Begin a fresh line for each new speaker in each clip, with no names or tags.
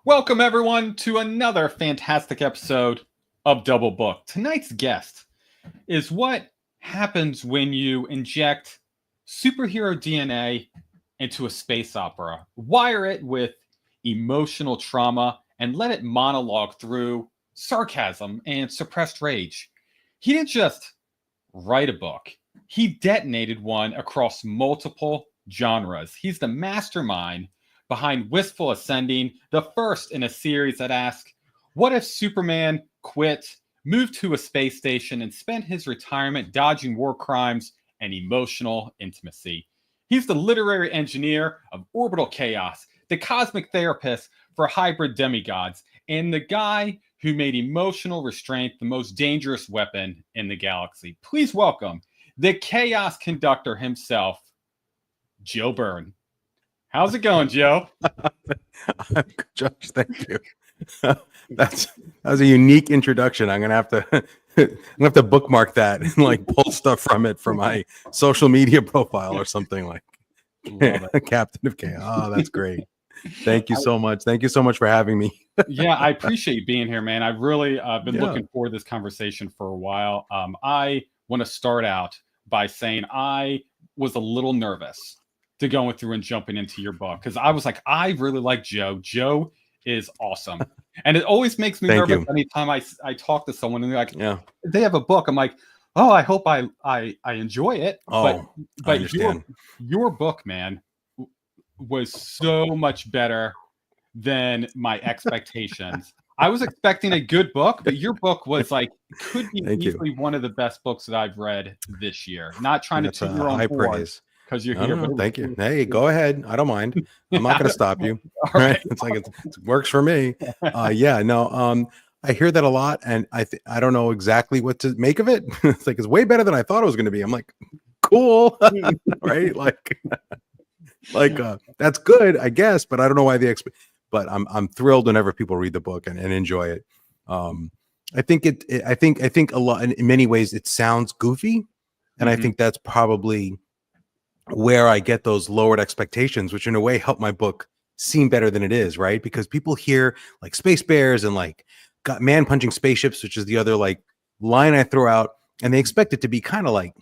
Welcome, everyone, to another fantastic episode of Double Book. Tonight's guest is what happens when you inject superhero DNA into a space opera, wire it with emotional trauma, and let it monologue through sarcasm and suppressed rage. He didn't just write a book, he detonated one across multiple genres. He's the mastermind behind Wistful Ascending, the first in a series that asks, what if Superman quit, moved to a space station, and spent his retirement dodging war crimes and emotional intimacy? He's the literary engineer of Orbital Chaos, the cosmic therapist for hybrid demigods, and the guy who made emotional restraint the most dangerous weapon in the galaxy. Please welcome the chaos conductor himself, Joe Berne. How's it going, Joe?
I'm good, Josh. Thank you. That was a unique introduction. I'm gonna have to bookmark that and like pull stuff from it for my social media profile or something like. Captain of Chaos. Oh, that's great. Thank you so much. Thank you so much for having me.
Yeah, I appreciate you being here, man. I've really been looking forward to this conversation for a while. I want to start out by saying I was a little nervous to going through and jumping into your book because I was like, I really like Joe. Joe is awesome. And it always makes me nervous anytime I talk to someone and they're like, they have a book. I'm like, oh, I hope I enjoy it.
Oh,
but your book, man, was so much better than my expectations. I was expecting a good book, but your book was like, could be easily one of the best books that I've read this year. Not trying to toot your own praise. Because you're here.
No, thank you. Hey, go ahead. I don't mind. I'm not going to stop you.
All right.
It's like it works for me. I hear that a lot, and I don't know exactly what to make of it. It's like it's way better than I thought it was going to be. I'm like, cool, right? Like that's good, I guess. But I don't know why But I'm thrilled whenever people read the book and enjoy it. I think a lot in many ways it sounds goofy, and I think that's probably where I get those lowered expectations, which in a way help my book seem better than it is, right? Because people hear like space bears and like got man punching spaceships, which is the other like line I throw out, and they expect it to be kind of like,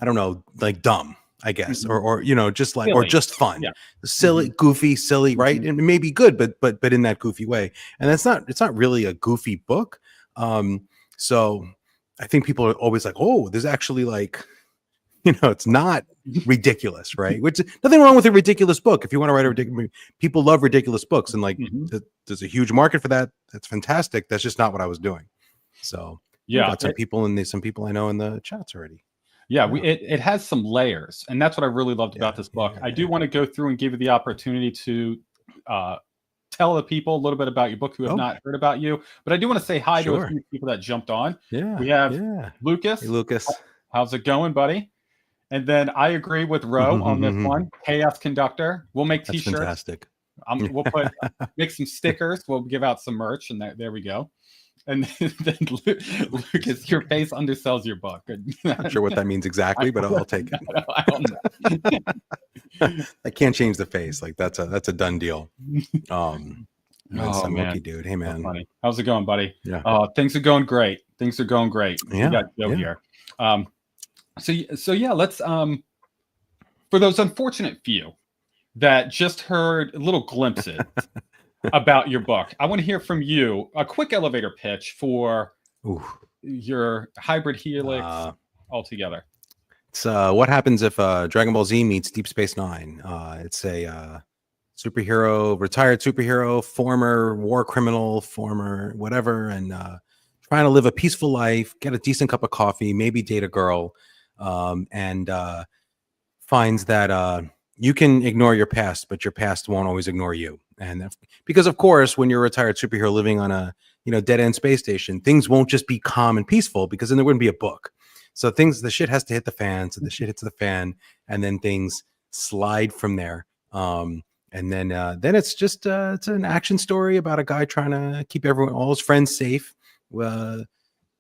I don't know, like dumb, I guess, or just like, silly. Or just fun, silly, goofy, silly, right? And it may be good, but in that goofy way. And it's not really a goofy book. So I think people are always like, oh, there's actually like, it's not ridiculous, right? Which nothing wrong with a ridiculous book. If you want to write a ridiculous, people love ridiculous books, and like there's a huge market for that. That's fantastic. That's just not what I was doing. So got some people I know in the chats already.
Yeah, it has some layers, and that's what I really loved about this book. I do want to go through and give you the opportunity to tell the people a little bit about your book who have not heard about you. But I do want to say hi to a few people that jumped on.
Yeah,
we have Lucas.
Hey, Lucas,
how's it going, buddy? And then I agree with Ro on this one. Chaos Conductor. We'll make T-shirts.
That's fantastic.
We'll make some stickers. We'll give out some merch, and there we go. And then Lucas, your face undersells your book.
Not sure what that means exactly, but I'll take it.
I don't know.
I can't change the face. Like that's a done deal. Man. Lucky dude. Hey man,
how's it going, buddy?
Yeah.
Things are going great. Yeah. We got Joe here. So let's for those unfortunate few that just heard little glimpses about your book, I want to hear from you a quick elevator pitch for your Hybrid Helix altogether.
It's what happens if Dragon Ball Z meets Deep Space Nine. It's a retired superhero, former war criminal, former whatever, and trying to live a peaceful life, get a decent cup of coffee, maybe date a girl. And finds that you can ignore your past, but your past won't always ignore you. And because, of course, when you're a retired superhero living on a dead end space station, things won't just be calm and peaceful, because then there wouldn't be a book. So the shit has to hit the fan. So the shit hits the fan, and then things slide from there. And then it's just it's an action story about a guy trying to keep all his friends safe.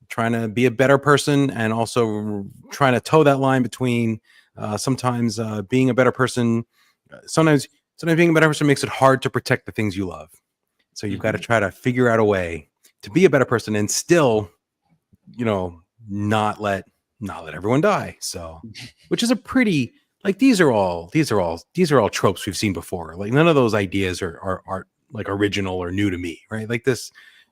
Trying to be a better person, and also trying to toe that line between sometimes being a better person. Sometimes being a better person makes it hard to protect the things you love. So you've got to try to figure out a way to be a better person and still, not let everyone die. So, which is a pretty, like, these are all tropes we've seen before. Like, none of those ideas are like original or new to me, right? Like this,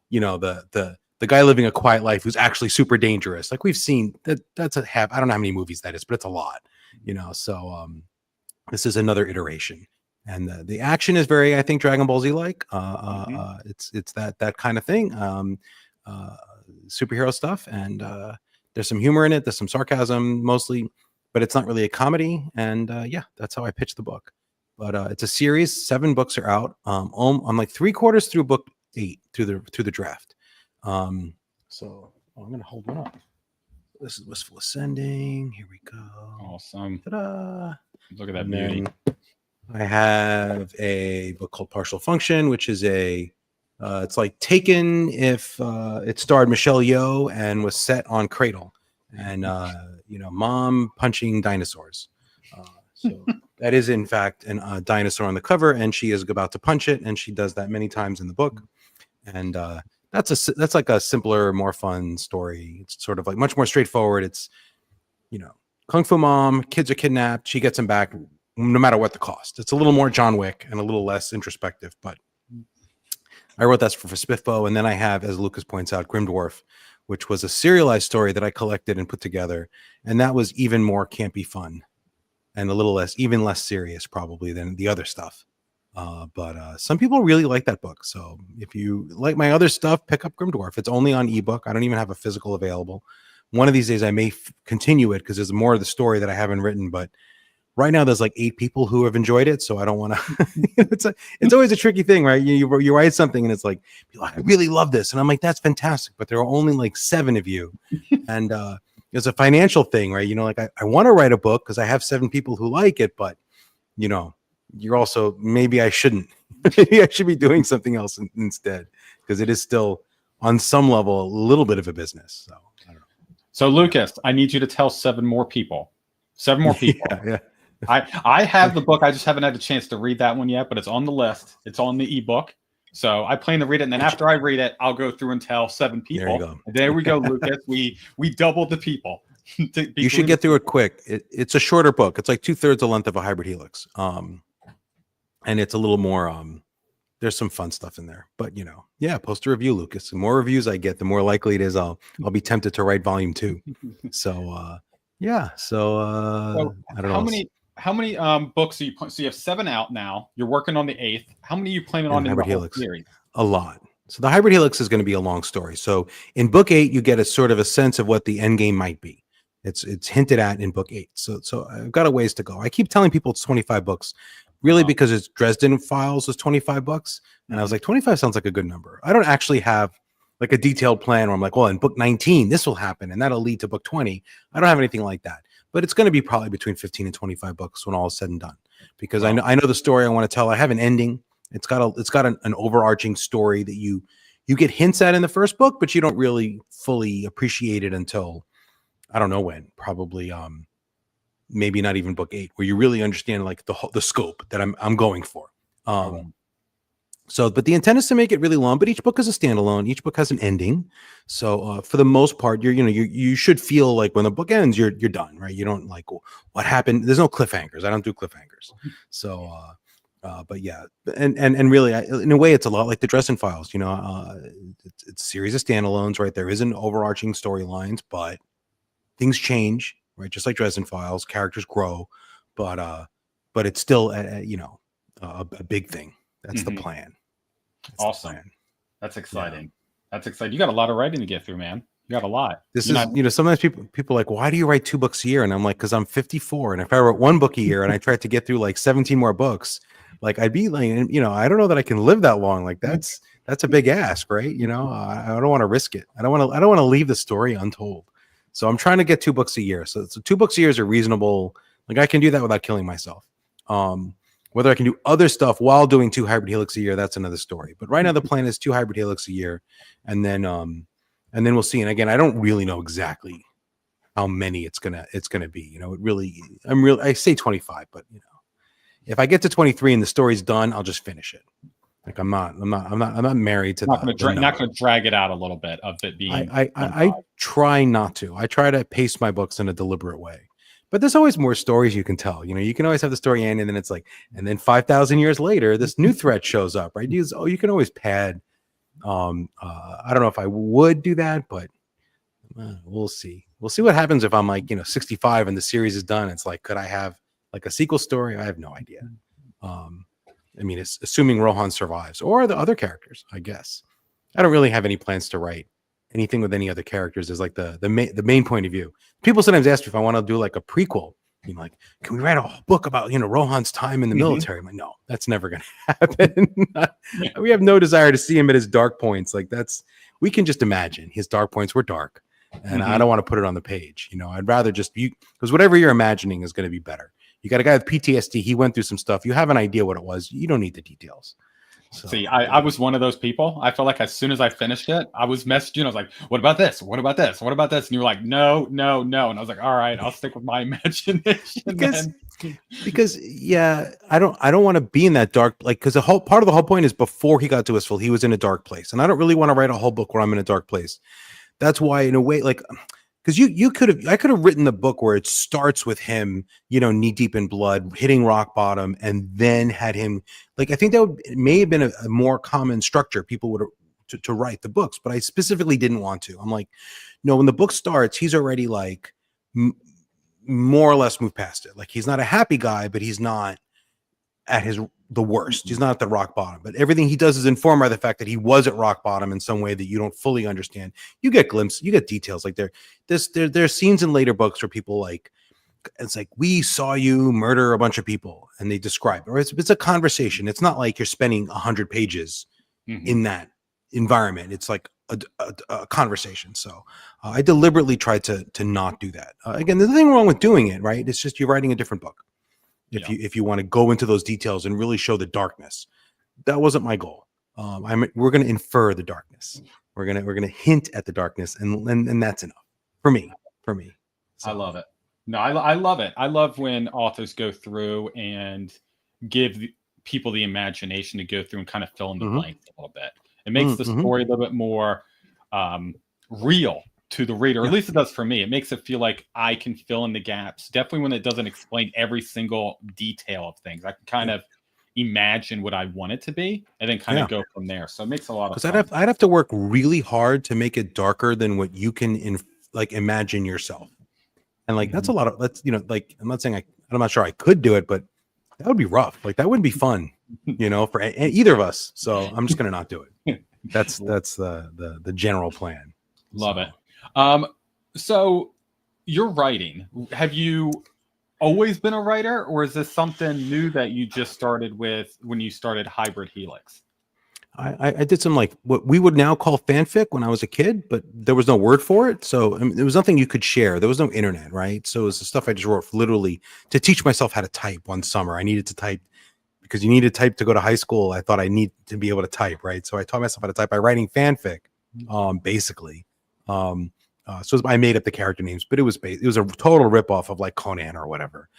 the guy living a quiet life who's actually super dangerous. Like, we've seen that. I don't know how many movies that is, but it's a lot, So this is another iteration, and the action is very, I think, Dragon Ball Z like. It's that kind of thing, superhero stuff, and there's some humor in it. There's some sarcasm mostly, but it's not really a comedy. And that's how I pitched the book. But it's a series. 7 books are out. I'm like 3/4 through book 8 through the draft. So I'm gonna hold one up. This is Wistful Ascending. Here we go.
Awesome.
Ta-da.
Look at that beauty.
I have a book called Partial Function, which is it's like Taken if it starred Michelle Yeoh and was set on Cradle, and mom punching dinosaurs. So that is in fact a dinosaur on the cover, and she is about to punch it, and she does that many times in the book. And that's like a simpler, more fun story. It's sort of like much more straightforward. It's Kung Fu mom, kids are kidnapped, she gets them back no matter what the cost. It's a little more John Wick and a little less introspective, but I wrote that for Spiffbo. And then I have, as Lucas points out, Grim Dwarf, which was a serialized story that I collected and put together. And that was even more campy fun and even less serious probably than the other stuff. But some people really like that book. So if you like my other stuff, pick up Grim Dwarf. It's only on ebook. I don't even have a physical available. One of these days I may continue it because there's more of the story that I haven't written, but right now there's like 8 people who have enjoyed it. So I don't want to, it's always a tricky thing, right? You write something and it's like, I really love this. And I'm like, that's fantastic. But there are only like 7 of you. And it's a financial thing, right? Like I want to write a book because I have 7 people who like it, but you're also, maybe I shouldn't. Maybe I should be doing something else instead, because it is still on some level a little bit of a business. So I don't know.
So Lucas, I need you to tell 7 more people. 7 more people.
Yeah.
I have the book. I just haven't had a chance to read that one yet, but it's on the list. It's on the ebook. So I plan to read it, and then after I read it, I'll go through and tell 7 people.
There you go.
There we go, Lucas. We doubled the people.
You should get through it quick. It's a shorter book. It's like 2/3 the length of a Hybrid Helix. And it's a little more, there's some fun stuff in there, but post a review, Lucas. The more reviews I get, the more likely it is I'll be tempted to write volume 2. So, I don't know.
How many books are you? So you have 7 out now. You're working on the 8th. How many are you planning on in
Hybrid
the whole
Helix?
series?
A lot. So the Hybrid Helix is going to be a long story. So in book 8, you get a sort of a sense of what the end game might be. It's hinted at in book 8. So I've got a ways to go. I keep telling people it's 25 books. Really, because it's Dresden Files was 25 bucks. And I was like, 25 sounds like a good number. I don't actually have like a detailed plan where I'm like, well, in book 19, this will happen and that'll lead to book 20. I don't have anything like that. But it's going to be probably between 15 and 25 books when all is said and done. Because I know the story I want to tell. I have an ending. It's got an overarching story that you get hints at in the first book, but you don't really fully appreciate it until I don't know when. Probably maybe not even book 8, where you really understand like the scope that I'm going for. So, but the intent is to make it really long, but each book is a standalone. Each book has an ending. So for the most part, you should feel like when the book ends, you're done, right? You don't like what happened. There's no cliffhangers. I don't do cliffhangers. So, but yeah, and really, in a way, it's a lot like the Dresden Files. It's a series of standalones, right? There isn't overarching storylines, but things change, right? Just like Dresden Files, characters grow, but it's still a big thing. That's the plan.
Awesome. That's exciting. Yeah. That's exciting. You got a lot of writing to get through, man. You got a lot.
Sometimes people are like, why do you write 2 books a year? And I'm like, because I'm 54. And if I wrote 1 book a year and I tried to get through like 17 more books, like I'd be like, I don't know that I can live that long. Like that's a big ask, right? I don't want to risk it. I don't want to leave the story untold. So I'm trying to get 2 books a year. So 2 books a year is a reasonable, like I can do that without killing myself. Whether I can do other stuff while doing 2 Hybrid Helix a year, that's another story. But right now the plan is 2 Hybrid Helix a year, and then we'll see. And again, I don't really know exactly how many it's gonna be. I say 25, but if I get to 23 and the story's done, I'll just finish it. Like I'm not married to
Not going
the
to not
number.
going to drag it out a little bit of it being.
I try not to. I try to pace my books in a deliberate way. But there's always more stories you can tell. You know, you can always have the story end, and then it's like, and then 5,000 years later, this new threat shows up, right? You can always pad. I don't know if I would do that, but we'll see. We'll see what happens if I'm like, 65 and the series is done. It's like, could I have like a sequel story? I have no idea. I mean, it's assuming Rohan survives or the other characters, I guess. I don't really have any plans to write anything with any other characters as like the main point of view. People sometimes ask me if I want to do like a prequel. You know, like, can we write a book about, Rohan's time in the military? I'm like, no, that's never going to happen. We have no desire to see him at his dark points. Like we can just imagine his dark points were dark. And I don't want to put it on the page. I'd rather just because whatever you're imagining is going to be better. You got a guy with PTSD. He went through some stuff. You have an idea what it was. You don't need the details. So,
see, I was one of those people. I felt like as soon as I finished it, I was messaging. I was like, what about this? What about this? What about this? And you were like, no. And I was like, all right, I'll stick with my imagination.
Because yeah, I don't want to be in that dark, like, because the whole point is before he got to Wistful, he was in a dark place. And I don't really want to write a whole book where I'm in a dark place. That's why, in a way, like, because I could have written the book where it starts with him, knee deep in blood, hitting rock bottom, and then had him, like, I think it may have been a more common structure people would to write the books, but I specifically didn't want to. I'm like, no, when the book starts, he's already like more or less moved past it. Like, he's not a happy guy, but he's not at the worst. He's not at the rock bottom, but everything he does is informed by the fact that he was at rock bottom in some way that you don't fully understand. You get glimpses, you get details. Like there's scenes in later books where people like, it's like, we saw you murder a bunch of people, and they describe it. Or it's a conversation. It's not like you're spending 100 pages in that environment. It's like a conversation. So I deliberately tried to not do that. Again, there's nothing wrong with doing it, right? It's just you're writing a different book. If you want to go into those details and really show the darkness. That wasn't my goal. We're going to infer the darkness. We're going to hint at the darkness, and that's enough for me. So.
I love it. No, I love it. I love when authors go through and give people the imagination to go through and kind of fill in the blanks a little bit. It makes the story a little bit more real to the reader, or at least it does for me. It makes it feel like I can fill in the gaps. Definitely when it doesn't explain every single detail of things, I can kind of imagine what I want it to be and then kind of go from there. So it makes a lot of sense.
I'd have to work really hard to make it darker than what you can imagine yourself. And like, that's a lot of, like, I'm not saying I'm not sure I could do it, but that would be rough. Like, that wouldn't be fun, for either of us. So I'm just going to not do it. That's the general plan.
Love it. So you're writing. Have you always been a writer, or is this something new that you just started with when you started Hybrid Helix?
I did some like what we would now call fanfic when I was a kid, but there was no word for it. So there was nothing you could share. There was no internet, right? So it was the stuff I just wrote literally to teach myself how to type one summer. I needed to type because you need to type to go to high school. I thought I need to be able to type, right? So I taught myself how to type by writing fanfic, basically. So I made up the character names, but it was a total ripoff of like Conan or whatever.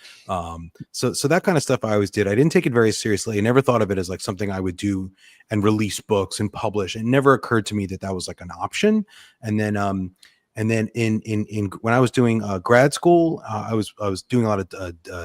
So that kind of stuff I always did. I didn't take it very seriously. I never thought of it as like something I would do and release books and publish. It never occurred to me that was like an option. And then in when I was doing grad school, I was doing a lot of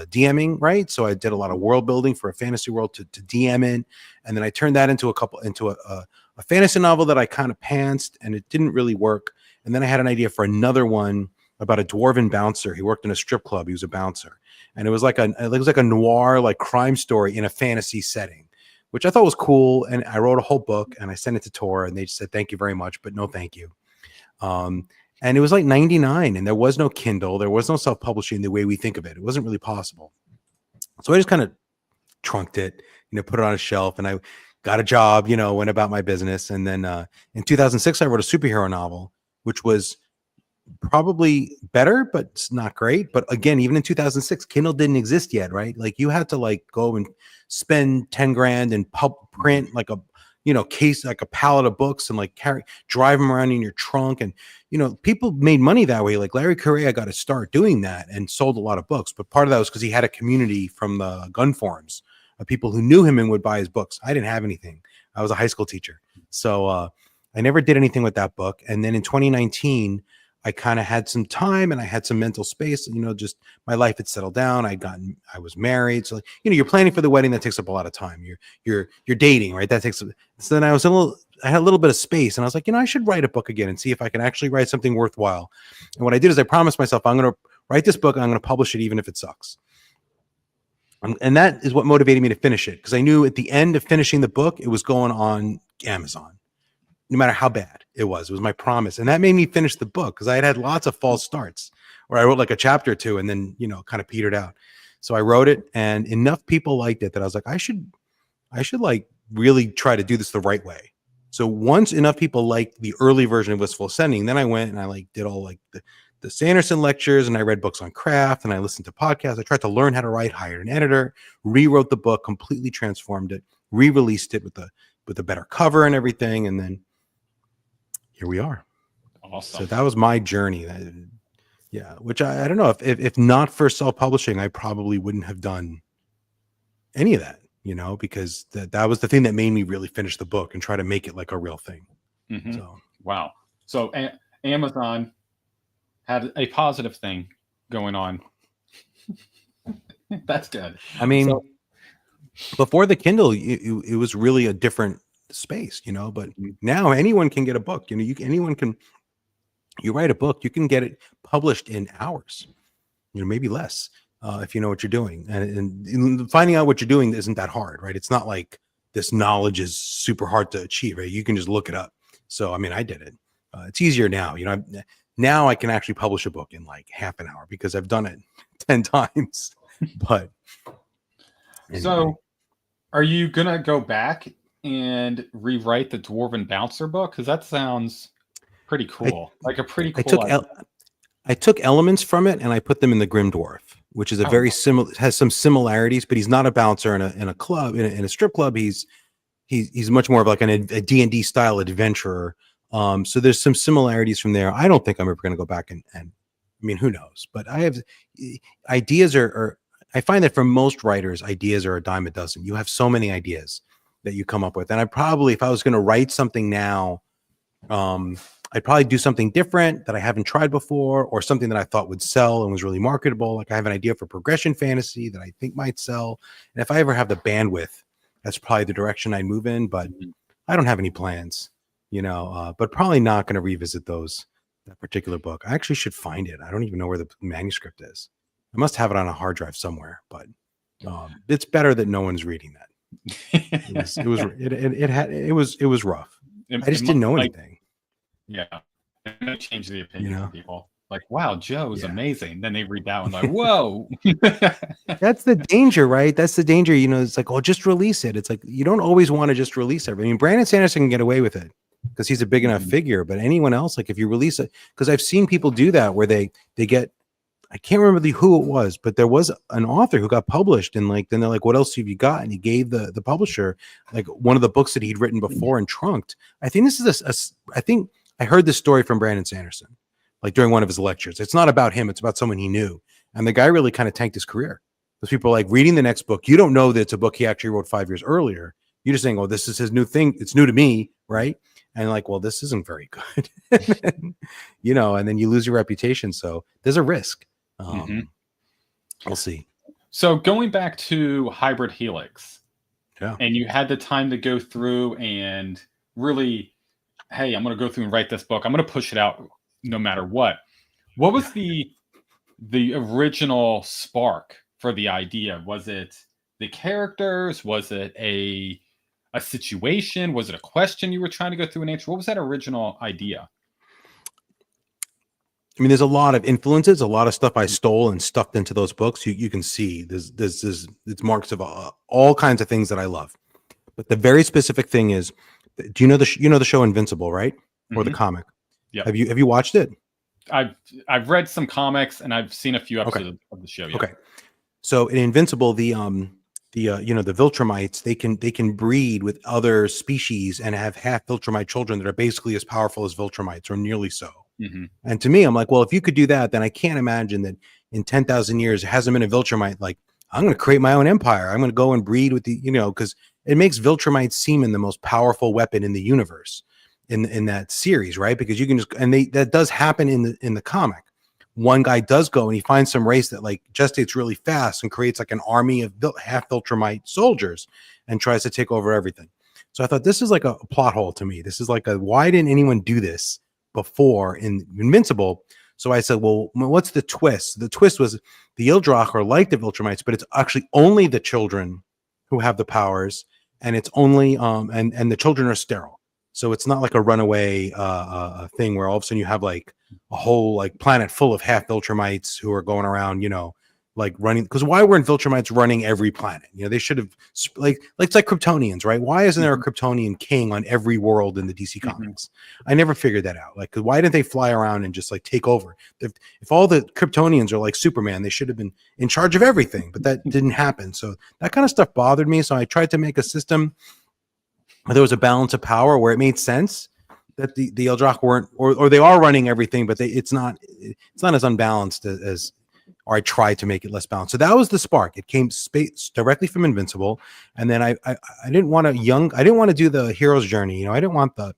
DMing, right? So I did a lot of world building for a fantasy world to DM in, and then I turned that into a fantasy novel that I kind of pantsed, and it didn't really work. And then I had an idea for another one about a dwarven bouncer. He worked in a strip club. He was a bouncer, and it was like a noir, like crime story in a fantasy setting, which I thought was cool. And I wrote a whole book and I sent it to Tor, and they just said, thank you very much, but no, thank you. And it was like 99, and there was no Kindle. There was no self-publishing the way we think of it. It wasn't really possible. So I just kind of trunked it, put it on a shelf, and I got a job, went about my business. And then in 2006, I wrote a superhero novel, which was probably better, but it's not great. But again, even in 2006, Kindle didn't exist yet, right? Like, you had to like go and spend 10 grand and print like a case, like a pallet of books, and like drive them around in your trunk. And people made money that way. Like Larry Correa got to start doing that and sold a lot of books, but part of that was because he had a community from the gun forums of people who knew him and would buy his books. I didn't have anything. I was a high school teacher. So I never did anything with that book. And then in 2019, I kind of had some time and I had some mental space, just my life had settled down. I was married. So, you're planning for the wedding. That takes up a lot of time. You're dating, right? That takes, so then I had a little bit of space and I was like, I should write a book again and see if I can actually write something worthwhile. And what I did is I promised myself, I'm going to write this book and I'm going to publish it, even if it sucks. And that is what motivated me to finish it. Because I knew at the end of finishing the book, it was going on Amazon. No matter how bad it was my promise. And that made me finish the book because I had lots of false starts where I wrote like a chapter or two and then, kind of petered out. So I wrote it and enough people liked it that I was like, I should like really try to do this the right way. So once enough people liked the early version of Wistful Ascending, then I went and I did all the Sanderson lectures and I read books on craft and I listened to podcasts. I tried to learn how to write, hired an editor, rewrote the book, completely transformed it, re-released it with a better cover and everything. And then here we are.
Awesome.
So that was my journey. Which I don't know if not for self-publishing, I probably wouldn't have done any of that, because that was the thing that made me really finish the book and try to make it like a real thing.
Mm-hmm.
So
wow. So Amazon had a positive thing going on. That's good.
I mean, before the Kindle, it was really a different space, but now anyone can get a book. You write a book, you can get it published in hours, maybe less, if you know what you're doing. And finding out what you're doing isn't that hard, right? It's not like this knowledge is super hard to achieve, right? You can just look it up. So, I mean, I did it. It's easier now, now I can actually publish a book in like half an hour because I've done it 10 times. But anyway.
So are you going to go back and rewrite the Dwarven Bouncer book? Because that sounds pretty cool.
I took elements from it and I put them in the Grim Dwarf, which is a very similar, has some similarities, but he's not a bouncer in a club, in a strip club. He's much more of like a D&D style adventurer. So there's some similarities from there. I don't think I'm ever going to go back and I mean, who knows? But I have ideas I find that for most writers, ideas are a dime a dozen. You have so many ideas that you come up with. And if I was going to write something now, I'd probably do something different that I haven't tried before, or something that I thought would sell and was really marketable. Like I have an idea for progression fantasy that I think might sell. And if I ever have the bandwidth, that's probably the direction I'd move in, but I don't have any plans, but probably not going to revisit that particular book. I actually should find it. I don't even know where the manuscript is. I must have it on a hard drive somewhere, but it's better that no one's reading that. It was rough. I just didn't know anything.
Yeah. It changed the opinion of people. Like, wow, Joe's amazing. Then they read that one like, whoa.
That's the danger, right? That's the danger. It's like, oh, just release it. It's like, you don't always want to just release everything. I mean, Brandon Sanderson can get away with it because he's a big enough figure, but anyone else, like if you release it, because I've seen people do that where they get, I can't remember who it was, but there was an author who got published and then they're like, what else have you got? And he gave the publisher like one of the books that he'd written before and trunked. I think this is I think I heard this story from Brandon Sanderson, like during one of his lectures. It's not about him. It's about someone he knew. And the guy really kind of tanked his career because people are like reading the next book. You don't know that it's a book he actually wrote 5 years earlier. You're just saying, oh, this is his new thing. It's new to me. Right. And like, well, this isn't very good, and then you lose your reputation. So there's a risk. We'll see.
So going back to Hybrid Helix, and you had the time to go through and really, hey, I'm going to go through and write this book. I'm going to push it out no matter what. What was the original spark for the idea? Was it the characters? Was it a situation? Was it a question you were trying to go through and answer? What was that original idea?
I mean, there's a lot of influences, a lot of stuff I stole and stuffed into those books. You can see there's it's marks of all kinds of things that I love. But the very specific thing is, do you know the show Invincible, right? Or the comic? Yeah. Have you watched it?
I've read some comics and I've seen a few episodes of the show. Yeah.
Okay. So in Invincible, the Viltrumites, they can breed with other species and have half Viltrumite children that are basically as powerful as Viltrumites or nearly so. And to me, I'm like, well, if you could do that, then I can't imagine that in 10,000 years, there hasn't been a Viltrumite like I'm going to create my own empire. I'm going to go and breed with the, because it makes Viltrumite seem the most powerful weapon in the universe in that series, right? Because you can just, and that does happen in the comic. One guy does go and he finds some race that like gestates really fast and creates like an army of half Viltrumite soldiers and tries to take over everything. So I thought this is like a plot hole to me. This is like why didn't anyone do this before in Invincible? So I said, well, what's the twist? The twist was the Ildrak are like the Viltrumites, but it's actually only the children who have the powers, and it's only and the children are sterile. So it's not like a runaway thing where all of a sudden you have like a whole like planet full of half Viltrumites who are going around, like running. Because why weren't Viltrumites running every planet? They should have it's like Kryptonians, right? Why isn't there a Kryptonian king on every world in the DC comics? I never figured that out. Like, why didn't they fly around and just like take over? If all the Kryptonians are like Superman, they should have been in charge of everything, but that didn't happen. So that kind of stuff bothered me. So I tried to make a system where there was a balance of power where it made sense that the Ildrak weren't, or they are running everything, but it's not as unbalanced as or I tried to make it less balanced. So that was the spark. It came directly from Invincible. And then I didn't want to do the hero's journey. I didn't want I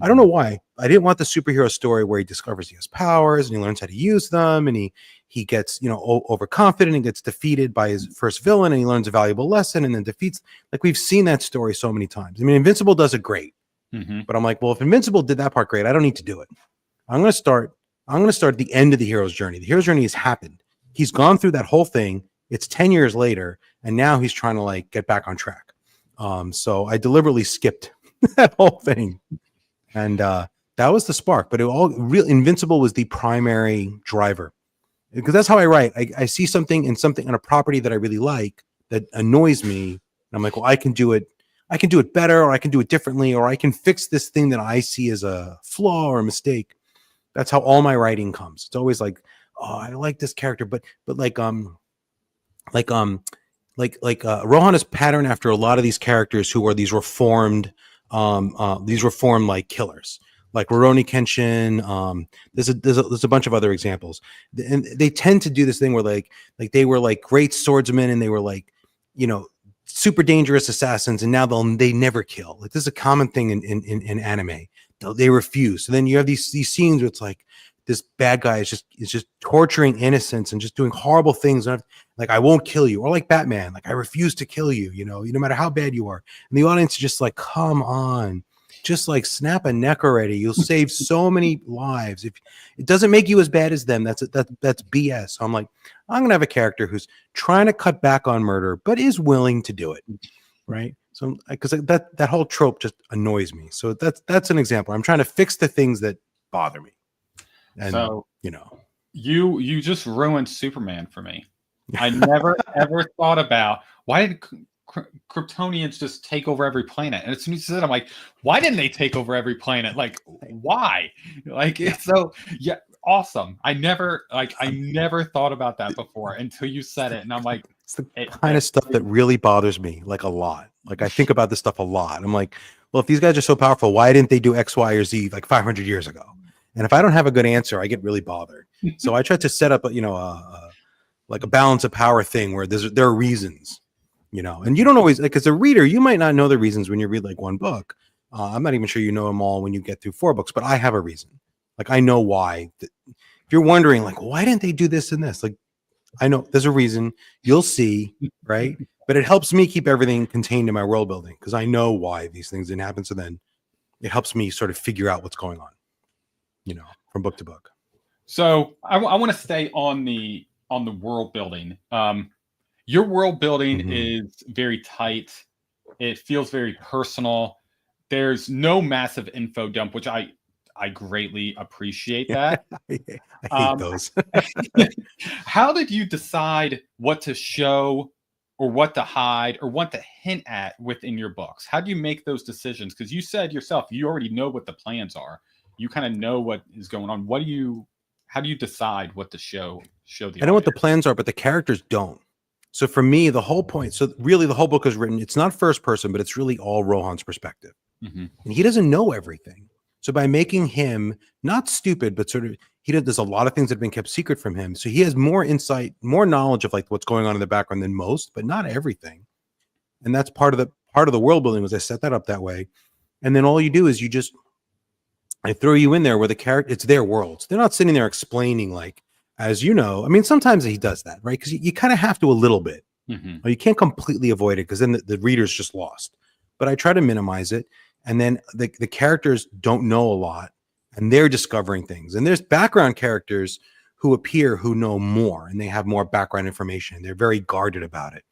don't know why. I didn't want the superhero story where he discovers he has powers and he learns how to use them. And he gets, overconfident and gets defeated by his first villain. And he learns a valuable lesson and then defeats. Like, we've seen that story so many times. I mean, Invincible does it great. But I'm like, well, if Invincible did that part great, I don't need to do it. I'm going to start at the end of the hero's journey. The hero's journey has happened. He's gone through that whole thing. It's 10 years later, and now he's trying to like get back on track. So I deliberately skipped that whole thing, and that was the spark. But Invincible was the primary driver, because that's how I write. I see something on a property that I really like that annoys me, and I'm like, well, I can do it better, or I can do it differently, or I can fix this thing that I see as a flaw or a mistake. That's how all my writing comes. It's always like, oh, I like this character, but Rohan is patterned after a lot of these characters who are these reformed like killers, like Rurouni Kenshin. There's a bunch of other examples, and they tend to do this thing where like they were like great swordsmen and they were like, super dangerous assassins, and now they never kill. Like, this is a common thing in anime. They refuse. So then you have these scenes where it's like, this bad guy is just torturing innocents and just doing horrible things. Like, I won't kill you. Or like Batman, like, I refuse to kill you, no matter how bad you are. And the audience is just like, come on, just like snap a neck already. You'll save so many lives. If it doesn't make you as bad as them, that's BS. So I'm like, I'm going to have a character who's trying to cut back on murder, but is willing to do it. Right. So, because that whole trope just annoys me. So that's an example. I'm trying to fix the things that bother me. And,
so you just ruined Superman for me. I never ever thought about why did Kryptonians just take over every planet. And as soon as you said, I'm like, why didn't they take over every planet? Like, why? Like, it's so awesome. I never thought about that before until you said it, and I'm like,
it's the kind of stuff that really bothers me, like, a lot. Like, I think about this stuff a lot. I'm like, well, if these guys are so powerful, why didn't they do X, Y, or Z like 500 years ago? And if I don't have a good answer, I get really bothered. So I tried to set up like a balance of power thing where there are reasons, and you don't always, like, as a reader, you might not know the reasons when you read like one book. I'm not even sure you know them all when you get through 4 books, but I have a reason. Like, I know why. If you're wondering, like, why didn't they do this and this? Like, I know there's a reason. You'll see, right? But it helps me keep everything contained in my world building because I know why these things didn't happen. So then it helps me sort of figure out what's going on, from book to book.
So I want to stay on the world building. Your world building is very tight. It feels very personal. There's no massive info dump, which I greatly appreciate that.
I hate those.
How did you decide what to show or what to hide or what to hint at within your books? How do you make those decisions? Because you said yourself, you already know what the plans are. You kind of know what is going on. How do you decide what to show the audience?
I know what the plans are, but the characters don't. So for me, the whole point, so really the whole book is written, it's not first person, but it's really all Rohan's perspective. And he doesn't know everything. So by making him not stupid, but sort of, there's a lot of things that have been kept secret from him. So he has more insight, more knowledge of like what's going on in the background than most, but not everything. And that's part of the world building, was I set that up that way. And then all you do is I throw you in there where the character, it's their worlds. They're not sitting there explaining, like, as you know, I mean, sometimes he does that, right? Because you kind of have to a little bit. Or you can't completely avoid it, because then the reader's just lost. But I try to minimize it. And then the characters don't know a lot, and they're discovering things. And there's background characters who appear who know more, and they have more background information. They're very guarded about it.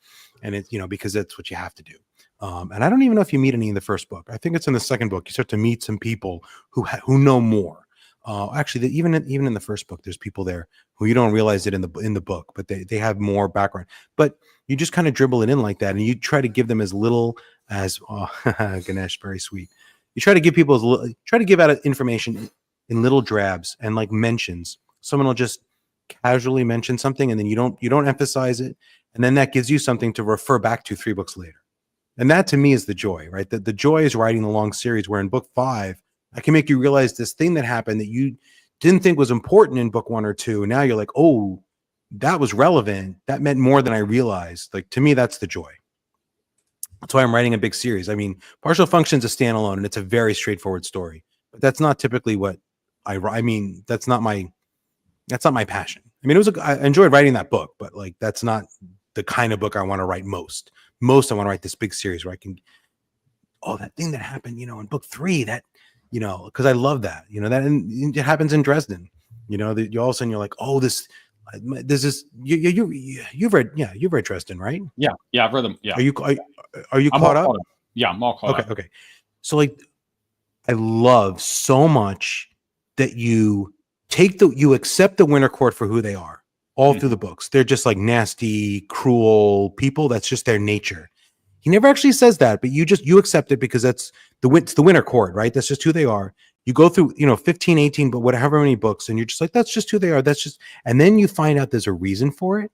And it's, because that's what you have to do. And I don't even know if you meet any in the first book. I think it's in the second book. You start to meet some people who know more. Actually, even in the first book, there's people there who you don't realize it in the book, but they have more background. But you just kind of dribble it in like that, and you try to give them as little as Ganesh, very sweet. You try to give people try to give out information in little drabs and like mentions. Someone will just casually mention something, and then you don't emphasize it, and then that gives you something to refer back to 3 books later. And that to me is the joy, right? The joy is writing the long series, where in book 5, I can make you realize this thing that happened that you didn't think was important in book 1 or 2. And now you're like, oh, that was relevant. That meant more than I realized. Like, to me, that's the joy. That's why I'm writing a big series. I mean, Partial Function's a standalone, and it's a very straightforward story. But that's not typically what I mean, that's not my passion. I mean, I enjoyed writing that book, but like, that's not the kind of book I want to write most. I want to write this big series where I can, that thing that happened, in book 3, that, because I love that, that, and it happens in Dresden, you all of a sudden you're like, oh, this is, you've read Dresden, right?
Yeah. I've read them. Yeah.
Are you caught up?
Yeah, I'm all caught up.
Okay. So like, I love so much that you accept the Winter Court for who they are all through the books. They're just like nasty, cruel people. That's just their nature. He never actually says that, but you accept it because it's the Winter Court, right? That's just who they are. You go through, 15, 18, but whatever many books, and you're just like, that's just who they are. And then you find out there's a reason for it.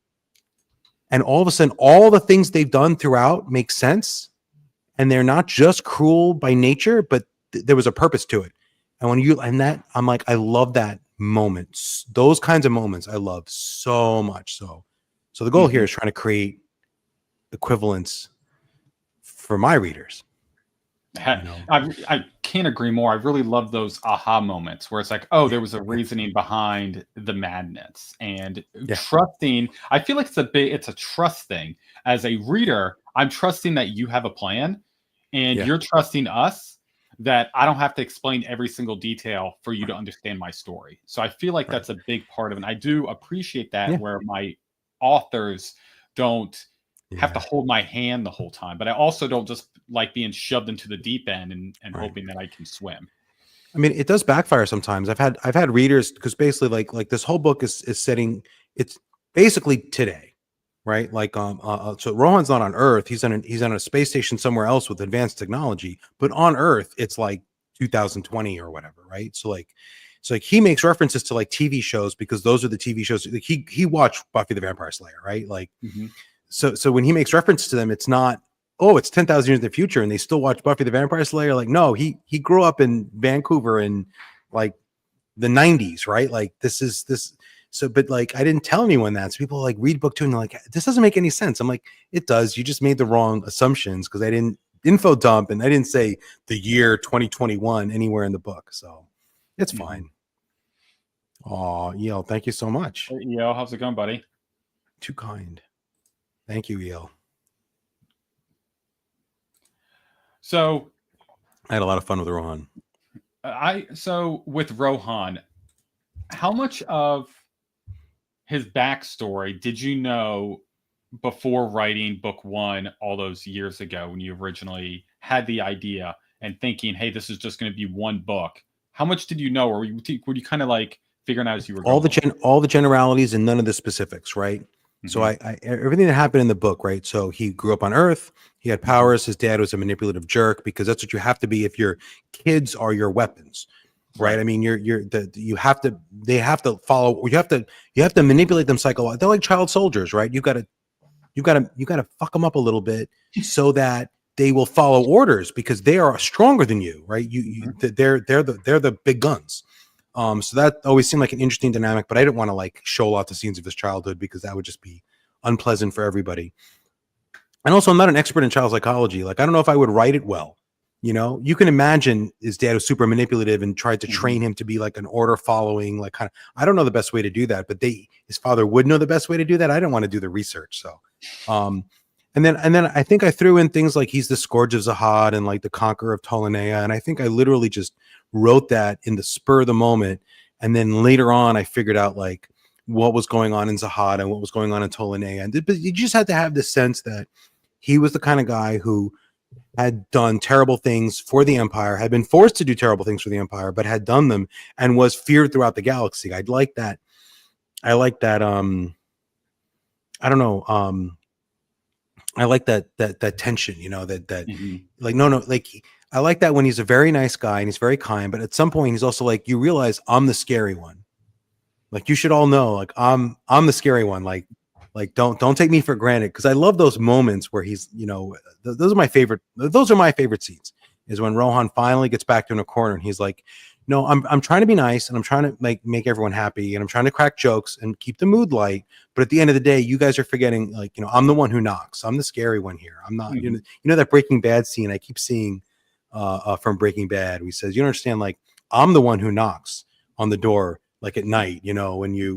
And all of a sudden, all the things they've done throughout make sense. And they're not just cruel by nature, but there was a purpose to it. And I'm like, I love that moment. Those kinds of moments I love so much. So the goal here is trying to create equivalence for my readers.
I can't agree more. I really love those aha moments where it's like, oh, there was a reasoning behind the madness, and trusting. I feel like it's a trust thing. As a reader, I'm trusting that you have a plan, and you're trusting us that I don't have to explain every single detail for you to understand my story. So I feel like that's a big part of it. And I do appreciate that where my authors don't have to hold my hand the whole time, but I also don't just like being shoved into the deep end and hoping that I can swim.
I mean, it does backfire sometimes. I've had readers, because basically like this whole book is setting, it's basically today, right? Like so Rohan's not on Earth. He's on a space station somewhere else with advanced technology, but on Earth it's like 2020 or whatever, right? So he makes references to like TV shows, because those are the TV shows. Like he watched Buffy the Vampire Slayer, right? Like so when he makes reference to them, it's not, oh, it's 10,000 years in the future and they still watch Buffy the Vampire Slayer. Like, no, he grew up in Vancouver in like the 90s, right? Like this. So, but like, I didn't tell anyone that. So people like read book 2 and they're like, this doesn't make any sense. I'm like, it does. You just made the wrong assumptions, because I didn't info dump and I didn't say the year 2021 anywhere in the book. So it's fine. Oh, Yale, thank you so much.
Hey, Yale, how's it going, buddy?
Too kind. Thank you, Yale.
So
I had a lot of fun with Rohan.
With Rohan, how much of his backstory did you know before writing book 1 all those years ago, when you originally had the idea and thinking, hey, this is just going to be one book? How much did you know, or were you kind of like figuring out as you were going?
All the generalities and none of the specifics, right? So I everything that happened in the book, right? So he grew up on Earth. He had powers. His dad was a manipulative jerk, because that's what you have to be if your kids are your weapons, right? I mean, they have to follow. You have to manipulate them psychologically. They're like child soldiers, right? You got to fuck them up a little bit so that they will follow orders because they are stronger than you, right? They're the big guns. So that always seemed like an interesting dynamic, but I didn't want to like show lots of scenes of his childhood because that would just be unpleasant for everybody. And also, I'm not an expert in child psychology. Like, I don't know if I would write it well. You know, you can imagine his dad was super manipulative and tried to train him to be like an order following, like kind of, I don't know the best way to do that, but his father would know the best way to do that. I didn't want to do the research. So, and then I think I threw in things like he's the scourge of Zahad and like the conqueror of Ptolemaea. And I think I literally just wrote that in the spur of the moment. And then later on, I figured out like what was going on in Zahad and what was going on in Ptolemaea. But you just had to have this sense that he was the kind of guy who had done terrible things for the Empire, had been forced to do terrible things for the Empire, but had done them and was feared throughout the galaxy. I like that. I like that. I don't know. I like that tension, you know, like, no, like, I like that when he's a very nice guy and he's very kind, but at some point he's also like, you realize I'm the scary one. Like, you should all know, like, I'm the scary one. Like don't take me for granted, because I love those moments where he's, you know, those are my favorite scenes, is when Rohan finally gets back to in a corner and he's like, no, I'm trying to be nice and I'm trying to make everyone happy and I'm trying to crack jokes and keep the mood light, but at the end of the day, you guys are forgetting, like, you know, I'm the one who knocks. I'm the scary one here. I'm not, you know that Breaking Bad scene I keep seeing from Breaking Bad, he says, you don't understand, like, I'm the one who knocks on the door, like at night, you know, when you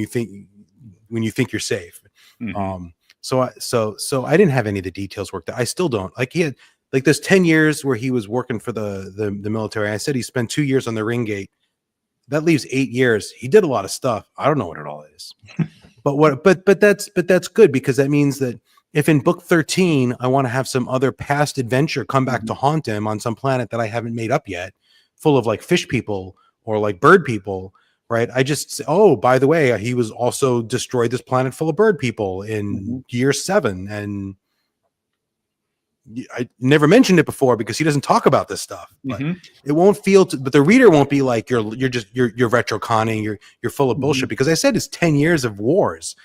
think you're safe. So I didn't have any of the details worked out. I still don't. Like, he had like this 10 years where he was working for the military. I said he spent 2 years on the ring gate. That leaves 8 years. He did a lot of stuff. I don't know what it all is. but that's good, because that means that if in book 13 I want to have some other past adventure come back to haunt him on some planet that I haven't made up yet, full of like fish people or like bird people, right? I just say, oh, by the way, he was also destroyed this planet full of bird people in year 7, and I never mentioned it before because he doesn't talk about this stuff. But it won't feel, but the reader won't be like you're retroconning, you're full of bullshit, because I said it's 10 years of wars.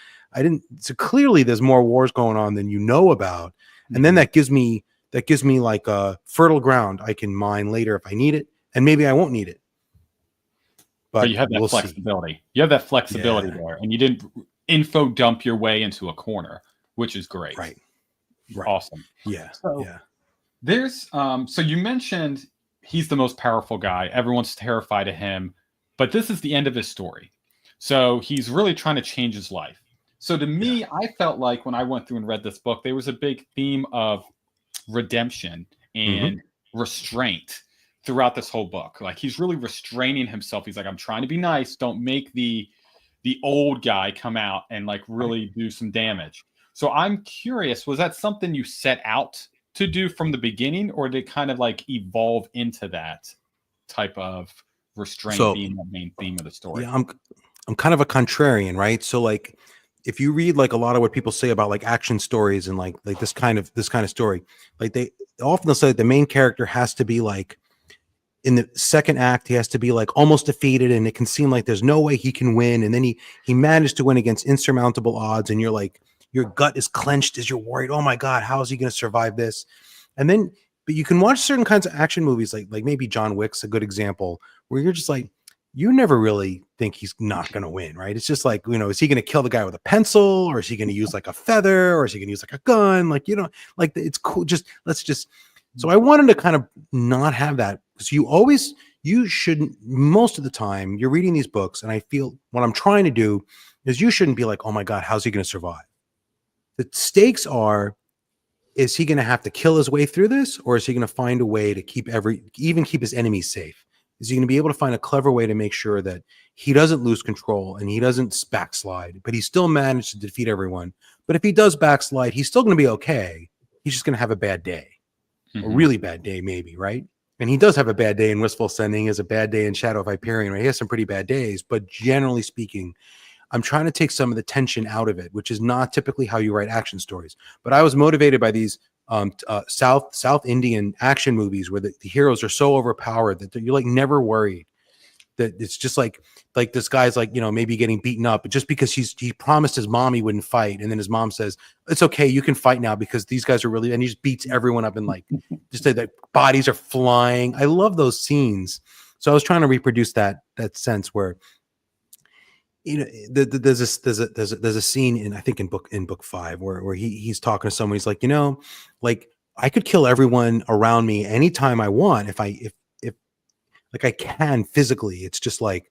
So clearly there's more wars going on than you know about, and then that gives me like a fertile ground I can mine later if I need it, and maybe I won't need it.
But you have that flexibility. See. You have that flexibility there, and you didn't info dump your way into a corner, which is great.
Right.
Awesome.
Yeah.
There's so you mentioned he's the most powerful guy. Everyone's terrified of him, but this is the end of his story. So he's really trying to change his life. So to me, I felt like when I went through and read this book, there was a big theme of redemption and restraint throughout this whole book. Like, he's really restraining himself. He's like, I'm trying to be nice. Don't make the old guy come out and like really do some damage. So I'm curious, was that something you set out to do from the beginning, or did it kind of like evolve into that type of restraint being the main theme of the story?
Yeah, I'm kind of a contrarian, right? So like, if you read like a lot of what people say about like action stories and like this kind of story, like they often say the main character has to be like, in the second act, he has to be like almost defeated, and it can seem like there's no way he can win, and then he managed to win against insurmountable odds, and you're like, your gut is clenched as you're worried, oh my God, how is he going to survive this? And then, but you can watch certain kinds of action movies, like maybe John Wick's a good example, where you're just like, you never really think he's not going to win, right? It's just like, you know, is he going to kill the guy with a pencil, or is he going to use like a feather, or is he going to use like a gun? Like, you know, like, it's cool. So I wanted to kind of not have that, because you shouldn't, most of the time you're reading these books, and I feel what I'm trying to do is you shouldn't be like, oh my God, how's he going to survive? The stakes are, is he going to have to kill his way through this, or is he going to find a way to keep his enemies safe? Is he going to be able to find a clever way to make sure that he doesn't lose control and he doesn't backslide, but he still managed to defeat everyone? But if he does backslide, he's still going to be okay. He's just going to have a bad day, a really bad day, maybe, right? And he does have a bad day in Wistful Sending, he has a bad day in Shadow of Hyperion, right? He has some pretty bad days, but generally speaking, I'm trying to take some of the tension out of it, which is not typically how you write action stories. But I was motivated by these South Indian action movies where the heroes are so overpowered that you're like never worried. that it's just like this guy's like, maybe getting beaten up, but just because he promised his mom he wouldn't fight, and then his mom says it's okay, you can fight now because these guys are really, and he just beats everyone up, and like just the bodies are flying. I love those scenes. So I was trying to reproduce that sense where there's a scene in, I think in book 5 where he's talking to someone. He's like, like I could kill everyone around me anytime I want if like I can physically. It's just like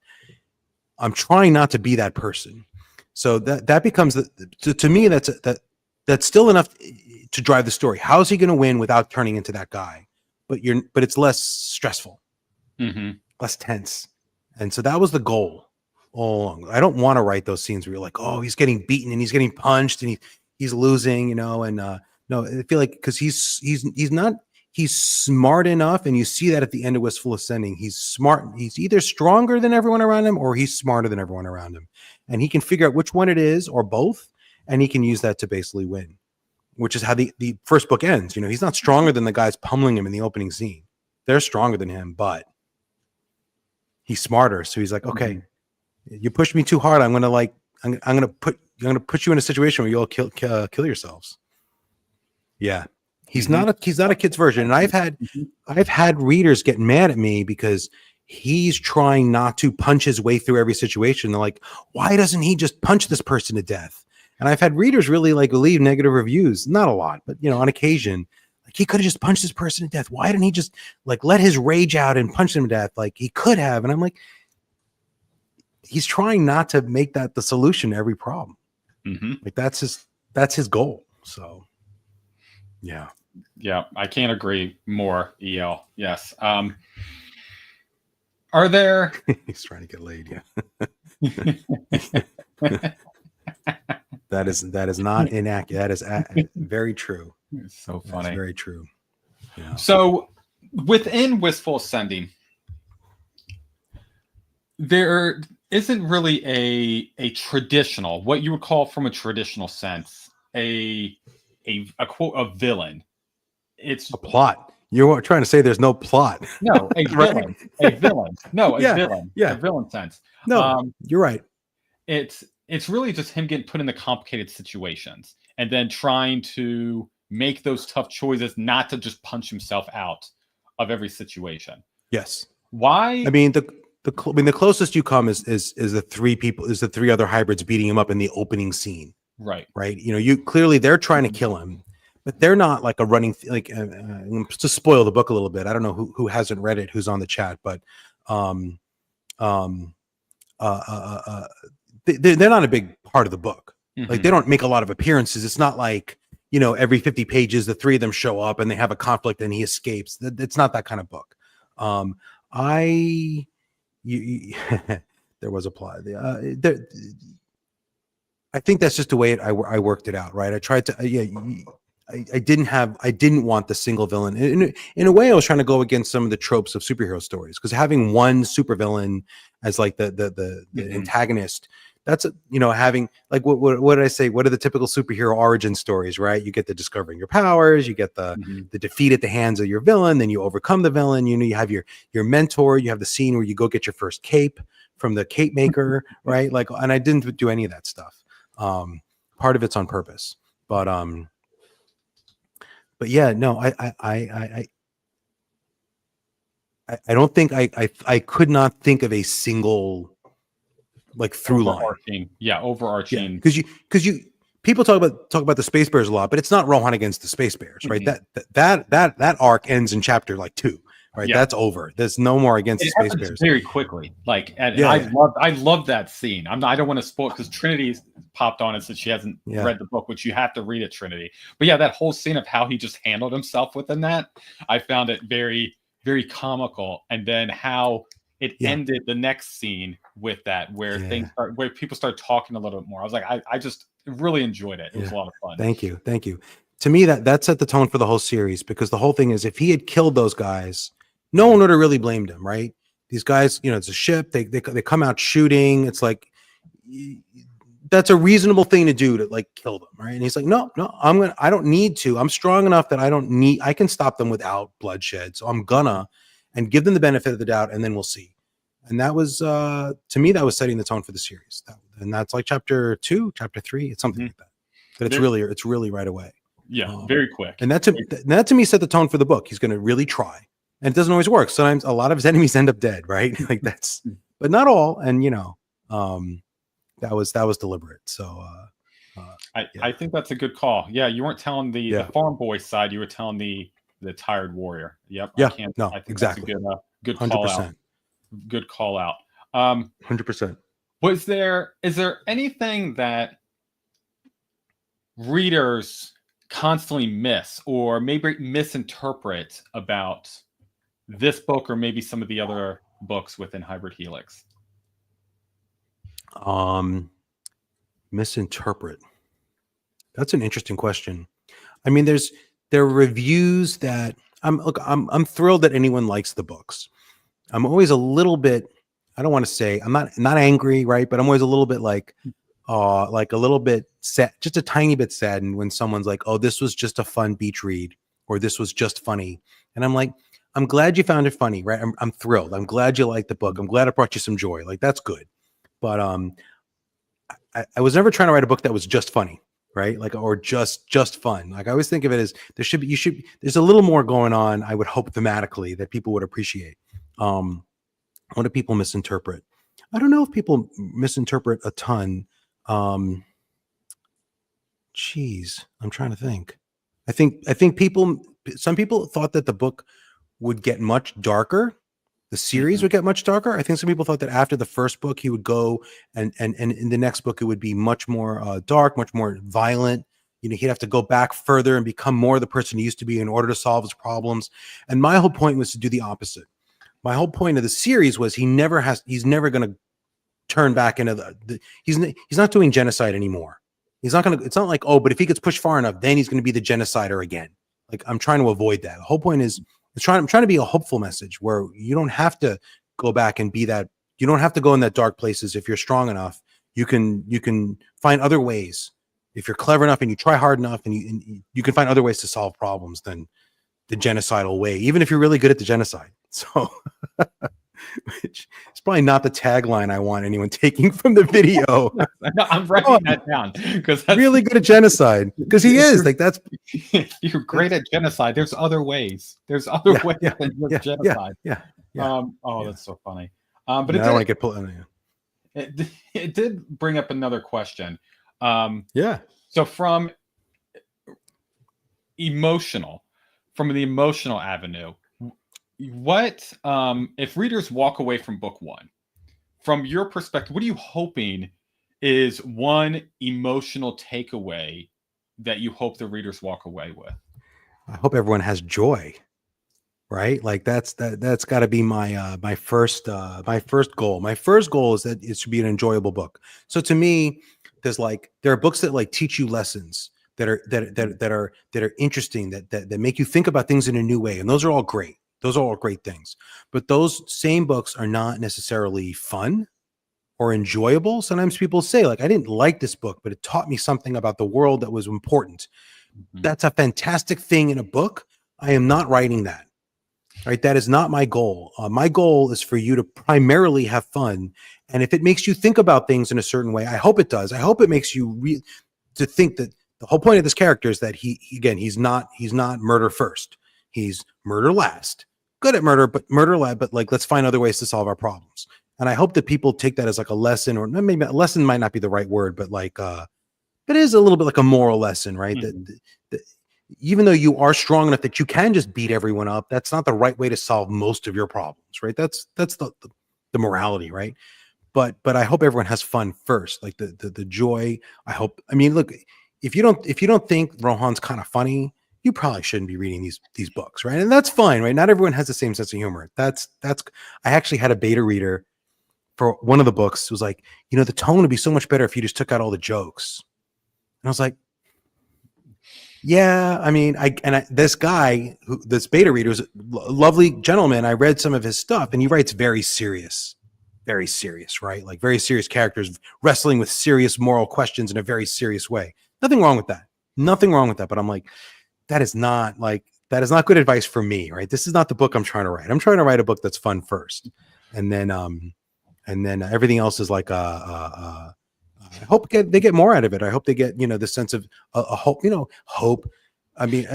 I'm trying not to be that person. So that becomes to me that's still enough to drive the story. How is he going to win without turning into that guy? But it's less stressful, less tense, and so that was the goal all along. I don't want to write those scenes where you're like, oh, he's getting beaten and he's getting punched and he's losing, and no, I feel like because he's smart enough, and you see that at the end of Wistful Ascending. He's smart. He's either stronger than everyone around him or he's smarter than everyone around him. And he can figure out which one it is or both, and he can use that to basically win, which is how the first book ends. He's not stronger than the guys pummeling him in the opening scene. They're stronger than him, but he's smarter. So he's like, okay, you push me too hard. I'm going to put you in a situation where you'll kill yourselves. Yeah. He's not a kid's version. And I've had readers get mad at me because he's trying not to punch his way through every situation. They're like, why doesn't he just punch this person to death? And I've had readers really like leave negative reviews. Not a lot, but on occasion, like he could have just punched this person to death. Why didn't he just like let his rage out and punch them to death? Like he could have. And I'm like, he's trying not to make that the solution to every problem. Like that's his goal. So yeah.
Yeah, I can't agree more, EL. Yes. Are there...
He's trying to get laid, yeah. That is not inaccurate. That is very true.
It's so funny.
That's very true. Yeah.
So within Wistful Ascending, there isn't really a traditional, what you would call from a traditional sense, a quote, a villain. It's
a plot. You're trying to say there's no plot.
No, a villain. A villain. No, a villain.
Yeah.
A villain sense.
No, you're right.
It's really just him getting put in the complicated situations and then trying to make those tough choices, not to just punch himself out of every situation.
Yes.
Why?
I mean, the closest you come is the three other hybrids beating him up in the opening scene.
Right.
Right. You clearly they're trying to kill him, but they're not like a running to spoil the book a little bit. I don't know who hasn't read it, who's on the chat, but they're not a big part of the book. Like they don't make a lot of appearances. It's not like every 50 pages the three of them show up and they have a conflict and he escapes. It's not that kind of book. There was a plot. I think that's just the way I worked it out, right? I tried to, I didn't want the single villain. In a way, I was trying to go against some of the tropes of superhero stories, because having one supervillain as like the antagonist, that's having like what did I say? What are the typical superhero origin stories, right? You get the discovering your powers, you get the defeat at the hands of your villain, then you overcome the villain. You have your mentor, you have the scene where you go get your first cape from the cape maker, right? Like, and I didn't do any of that stuff. Part of it's on purpose, but yeah, no, I don't think I could not think of a single like through line.
Overarching.
Because people talk about the Space Bears a lot, but it's not Rohan against the Space Bears, right? That arc ends in chapter like 2. Right, that's over. There's no more against the Space Bears.
Very quickly, I love that scene. I don't want to spoil because Trinity popped on and said she hasn't read the book, which you have to read it, Trinity. But yeah, that whole scene of how he just handled himself within that, I found it very, very comical. And then how it ended the next scene with that, where where people start talking a little bit more. I was like, I just really enjoyed it. It was a lot of fun.
Thank you. To me, that set the tone for the whole series, because the whole thing is, if he had killed those guys, no one would have really blamed him, right? These guys, it's a ship. They come out shooting. It's like, that's a reasonable thing to do, to like kill them, right? And he's like, no, I don't need to. I'm strong enough that I can stop them without bloodshed. So I'm gonna, and give them the benefit of the doubt, and then we'll see. And that was to me, that was setting the tone for the series. And that's like chapter 2, chapter 3, it's something like that. But it's really right away.
Yeah, very quick.
And that to me set the tone for the book. He's going to really try, and it doesn't always work. Sometimes a lot of his enemies end up dead, right? Like that's, but not all. And that was deliberate. So
I think that's a good call. Yeah, you weren't telling the farm boy side. You were telling the tired warrior. Yep.
Yeah.
I think exactly. That's a good call 100%. Out. Good call out.
100%.
Is there anything that readers constantly miss or maybe misinterpret about this book or maybe some of the other books within Hybrid Helix?
Misinterpret. That's an interesting question. I mean, there are reviews that I'm thrilled that anyone likes the books. I'm always a little bit, I don't want to say I'm not angry, right? But I'm always a little bit like a little bit sad, just a tiny bit saddened when someone's like, oh, this was just a fun beach read, or this was just funny. And I'm like, I'm glad you found it funny, right? I'm thrilled. I'm glad you liked the book. I'm glad it brought you some joy. Like, that's good. But I was never trying to write a book that was just funny, right? Like, or just fun. Like, I always think of it as there's a little more going on, I would hope, thematically, that people would appreciate. What do people misinterpret? I don't know if people misinterpret a ton. Geez, I'm trying to think. I think some people thought that the book would get much darker. The series would get much darker. I think some people thought that after the first book, he would go and in the next book, it would be much more dark, much more violent. He'd have to go back further and become more the person he used to be in order to solve his problems. And my whole point was to do the opposite. My whole point of the series was he's never going to turn back into he's not doing genocide anymore. It's not like, oh, but if he gets pushed far enough, then he's going to be the genocider again. Like, I'm trying to avoid that. The whole point is I'm trying to be a hopeful message where you don't have to go back and be that. You don't have to go in that dark places. If you're strong enough, you can find other ways. If you're clever enough and you try hard enough, and you can find other ways to solve problems than the genocidal way, even if you're really good at the genocide. So, which is probably not the tagline I want anyone taking from the video.
No, I'm writing that down because that's
really good at genocide. Because he is like, that's
you're great at genocide. There's other ways. There's other ways than just genocide.
Yeah.
That's so funny. But
I don't want to get pulled.
It did bring up another question.
So
from the emotional avenue, what if readers walk away from book one, from your perspective, what are you hoping is one emotional takeaway that you hope the readers walk away with?
I hope everyone has joy, right? Like that's got to be my first goal. My first goal is that it should be an enjoyable book. So to me, there are books that like teach you lessons that are interesting, that make you think about things in a new way, and those are all great. Those are all great things. But those same books are not necessarily fun or enjoyable. Sometimes people say, like, I didn't like this book, but it taught me something about the world that was important. That's a fantastic thing in a book. I am not writing that. Right? That is not my goal. My goal is for you to primarily have fun. And if it makes you think about things in a certain way, I hope it does. I hope it makes you to think that the whole point of this character is that he's not murder first. He's murder last. Good at murder, but like, let's find other ways to solve our problems. And I hope that people take that as like a lesson, or maybe a lesson might not be the right word, but like, it is a little bit like a moral lesson, right? That even though you are strong enough that you can just beat everyone up, that's not the right way to solve most of your problems, right? That's the morality, right? But I hope everyone has fun first, like the joy. I mean, look, if you don't think Rohan's kind of funny, you probably shouldn't be reading these books, right? And that's fine, right? Not everyone has the same sense of humor. That's I actually had a beta reader for one of the books. It was like, the tone would be so much better if you just took out all the jokes. And I was like, yeah, I mean, this guy, this beta reader, is a lovely gentleman. I read some of his stuff, and he writes very serious, right? Like very serious characters wrestling with serious moral questions in a very serious way. Nothing wrong with that. But I'm like, that is not good advice for me, right? This is not the book I'm trying to write. I'm trying to write a book that's fun first. and then everything else is like I hope they get more out of it. I hope they get, the sense of a hope, hope. I mean,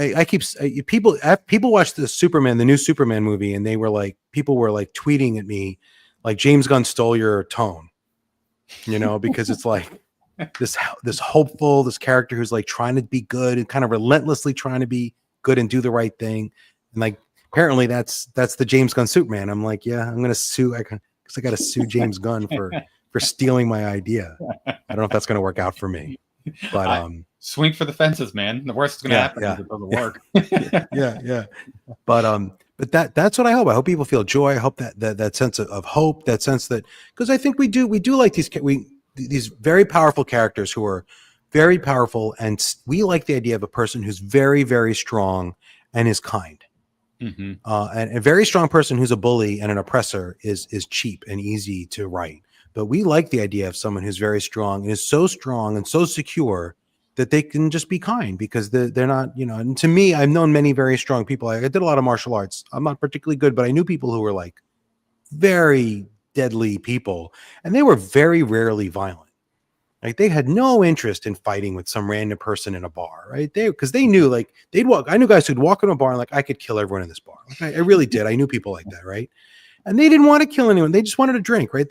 people watched the new Superman movie, and people were like tweeting at me, like, James Gunn stole your tone, because it's like this hopeful, this character who's like trying to be good and kind of relentlessly trying to be good and do the right thing, and like apparently that's the James Gunn Superman. I'm like, yeah, I'm gonna sue. I got to sue James Gunn for stealing my idea. I don't know if that's going to work out for me, but
swing for the fences, man. The worst is going to happen is it doesn't work.
yeah. But that's what I hope. I hope people feel joy. I hope that sense of hope, that sense that, because I think we do like these very powerful characters who are very powerful, and we like the idea of a person who's very, very strong and is kind.
Mm-hmm.
And a very strong person who's a bully and an oppressor is cheap and easy to write. But we like the idea of someone who's very strong and is so strong and so secure that they can just be kind, because they're not, and to me, I've known many very strong people. I did a lot of martial arts. I'm not particularly good, but I knew people who were like very deadly people, and they were very rarely violent. Like, they had no interest in fighting with some random person in a bar, right? Because they knew, like, they'd walk. I knew guys who'd walk in a bar and like, I could kill everyone in this bar. Like, I really did. I knew people like that, right? And they didn't want to kill anyone. They just wanted to drink, right?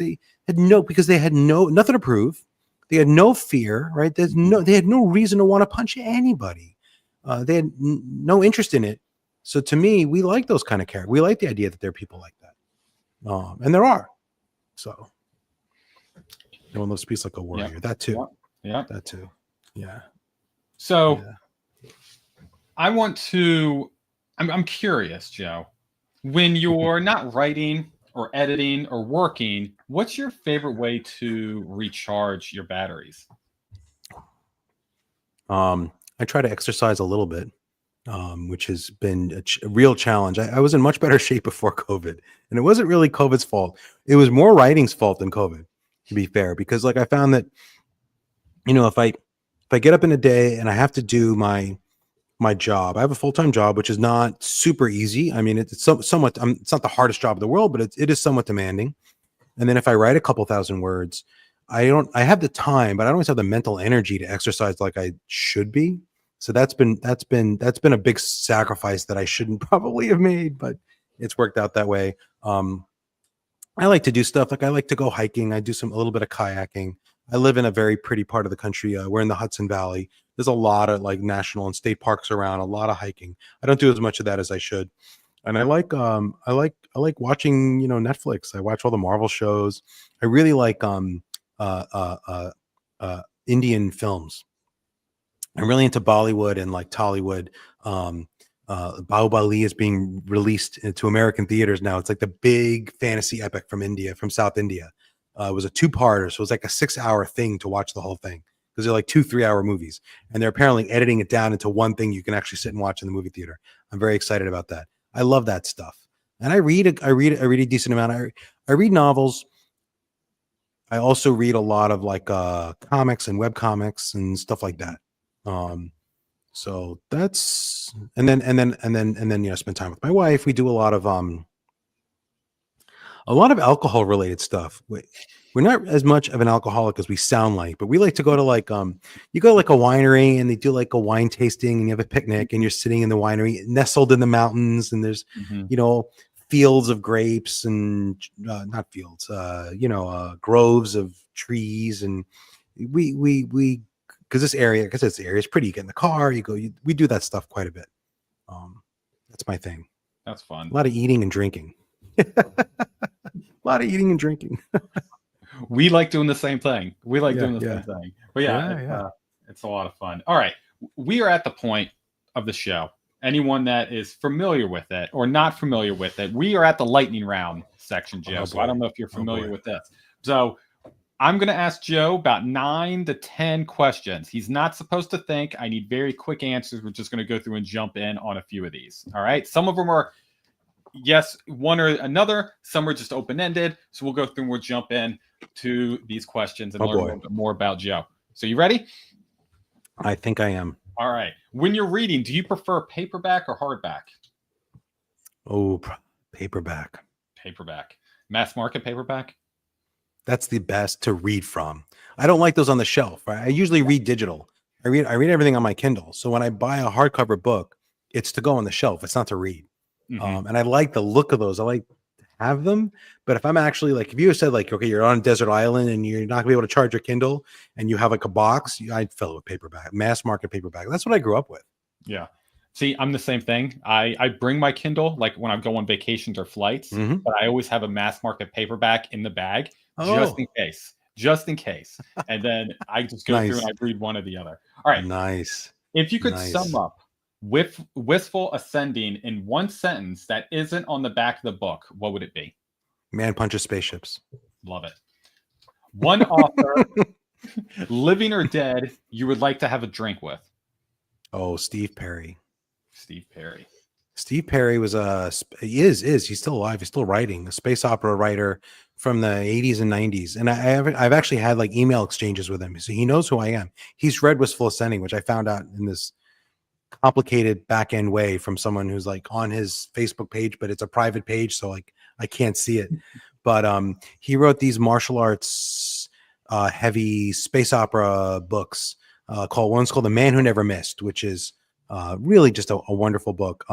Because they had nothing to prove. They had no fear, right? They had no reason to want to punch anybody. They had no interest in it. So to me, we like those kind of characters. We like the idea that there are people like that, and there are. So. No one loves peace like a warrior. Yep. That too.
Yeah.
That too. Yeah.
So I'm curious, Joe, when you're not writing or editing or working, what's your favorite way to recharge your batteries?
I try to exercise a little bit, which has been a real challenge. I was in much better shape before COVID, and it wasn't really COVID's fault. It was more writing's fault than COVID, to be fair, because like I found that, if I get up in a day and I have to do my job, I have a full-time job, which is not super easy. I mean, it's somewhat, it's not the hardest job in the world, but it is somewhat demanding. And then if I write a couple thousand words, I have the time, but I don't always have the mental energy to exercise like I should be. So that's been a big sacrifice that I shouldn't probably have made, but it's worked out that way. I like to do stuff like I like to go hiking. I do a little bit of kayaking. I live in a very pretty part of the country. We're in the Hudson Valley. There's a lot of like national and state parks around. A lot of hiking. I don't do as much of that as I should. And I like watching Netflix. I watch all the Marvel shows. I really like Indian films. I'm really into Bollywood and like Tollywood. Bahubali is being released into American theaters now. It's like the big fantasy epic from India, from South India. It was a 2-parter, so it was like a 6-hour thing to watch the whole thing, because they're like 2-3-hour movies, and they're apparently editing it down into one thing you can actually sit and watch in the movie theater. I'm very excited about that. I love that stuff, and I read a decent amount. I read novels. I also read a lot of like comics and web comics and stuff like that. So that's, and then spend time with my wife. We do a lot of alcohol related stuff. We're not as much of an alcoholic as we sound like, but we like to go to like you go to like a winery and they do like a wine tasting, and you have a picnic and you're sitting in the winery nestled in the mountains, and there's fields of grapes and not fields, groves of trees, and we because this area is pretty. You get in the car, we do that stuff quite a bit. That's my thing.
That's fun.
A lot of eating and drinking.
We like doing the same thing. Same thing. But it's a lot of fun. All right. We are at the point of the show. Anyone that is familiar with it or not familiar with it, we are at the lightning round section, Joe. So I don't know if you're familiar with this. So I'm going to ask Joe about 9 to 10 questions. He's not supposed to think. I need very quick answers. We're just going to go through and jump in on a few of these. All right. Some of them are yes, one or another. Some are just open-ended. So we'll go through and we'll jump in to these questions and learn a little bit more about Joe. So you ready?
I think I am.
All right. When you're reading, do you prefer paperback or hardback?
Oh, paperback.
Paperback. Mass market paperback.
That's the best to read from. I don't like those on the shelf. Right? I usually read digital. I read everything on my Kindle. So when I buy a hardcover book, it's to go on the shelf. It's not to read. And I like the look of those. I like to have them. But if I'm actually like, if you said like, okay, you're on a desert island and you're not gonna be able to charge your Kindle and you have like a box, I'd fill it with paperback, mass market paperback. That's what I grew up with.
Yeah. See, I'm the same thing. I bring my Kindle like when I go on vacations or flights, but I always have a mass market paperback in the bag just in case. Just in case. And then I just go through and I read one or the other. All right.
Nice.
If you could sum up with Wistful Ascending in one sentence that isn't on the back of the book, what would it be?
Man punches spaceships.
Love it. One author, living or dead, you would like to have a drink with?
Oh, Steve Perry.
Steve Perry.
Steve Perry was he's still alive. He's still writing, a space opera writer from the 80s and 90s. And I've actually had like email exchanges with him. So he knows who I am. He's read Wistful Ascending, which I found out in this complicated back end way from someone who's like on his Facebook page, but it's a private page. So like I can't see it. But he wrote these martial arts heavy space opera books one's called The Man Who Never Missed, which is really just a wonderful book.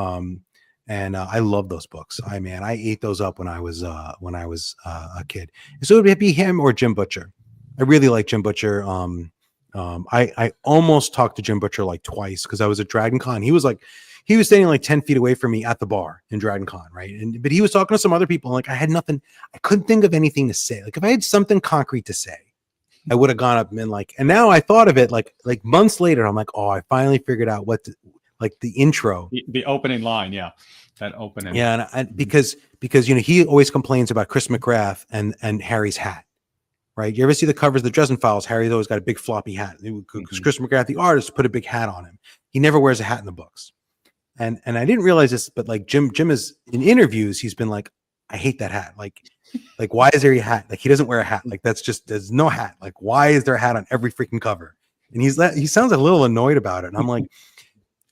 And I love those books. I ate those up when I was a kid. So it would be him or Jim Butcher. I really like Jim Butcher. I almost talked to Jim Butcher like twice because I was at Dragon Con. He was standing like 10 feet away from me at the bar in Dragon Con, right? But he was talking to some other people. And like I had nothing, I couldn't think of anything to say. Like if I had something concrete to say, I would have gone up and been like, and now I thought of it like months later. I'm like, oh, I finally figured out what the intro,
the opening line, yeah, that opening,
yeah, and because he always complains about Chris McGrath and Harry's hat, right? You ever see the covers of the Dresden Files? Harry's always got a big floppy hat. Chris McGrath, the artist, put a big hat on him. He never wears a hat in the books, and I didn't realize this, but like Jim is in interviews, he's been like, I hate that hat, like why is there a hat? Like he doesn't wear a hat. Like there's no hat. Like why is there a hat on every freaking cover? And he sounds a little annoyed about it. And I'm like,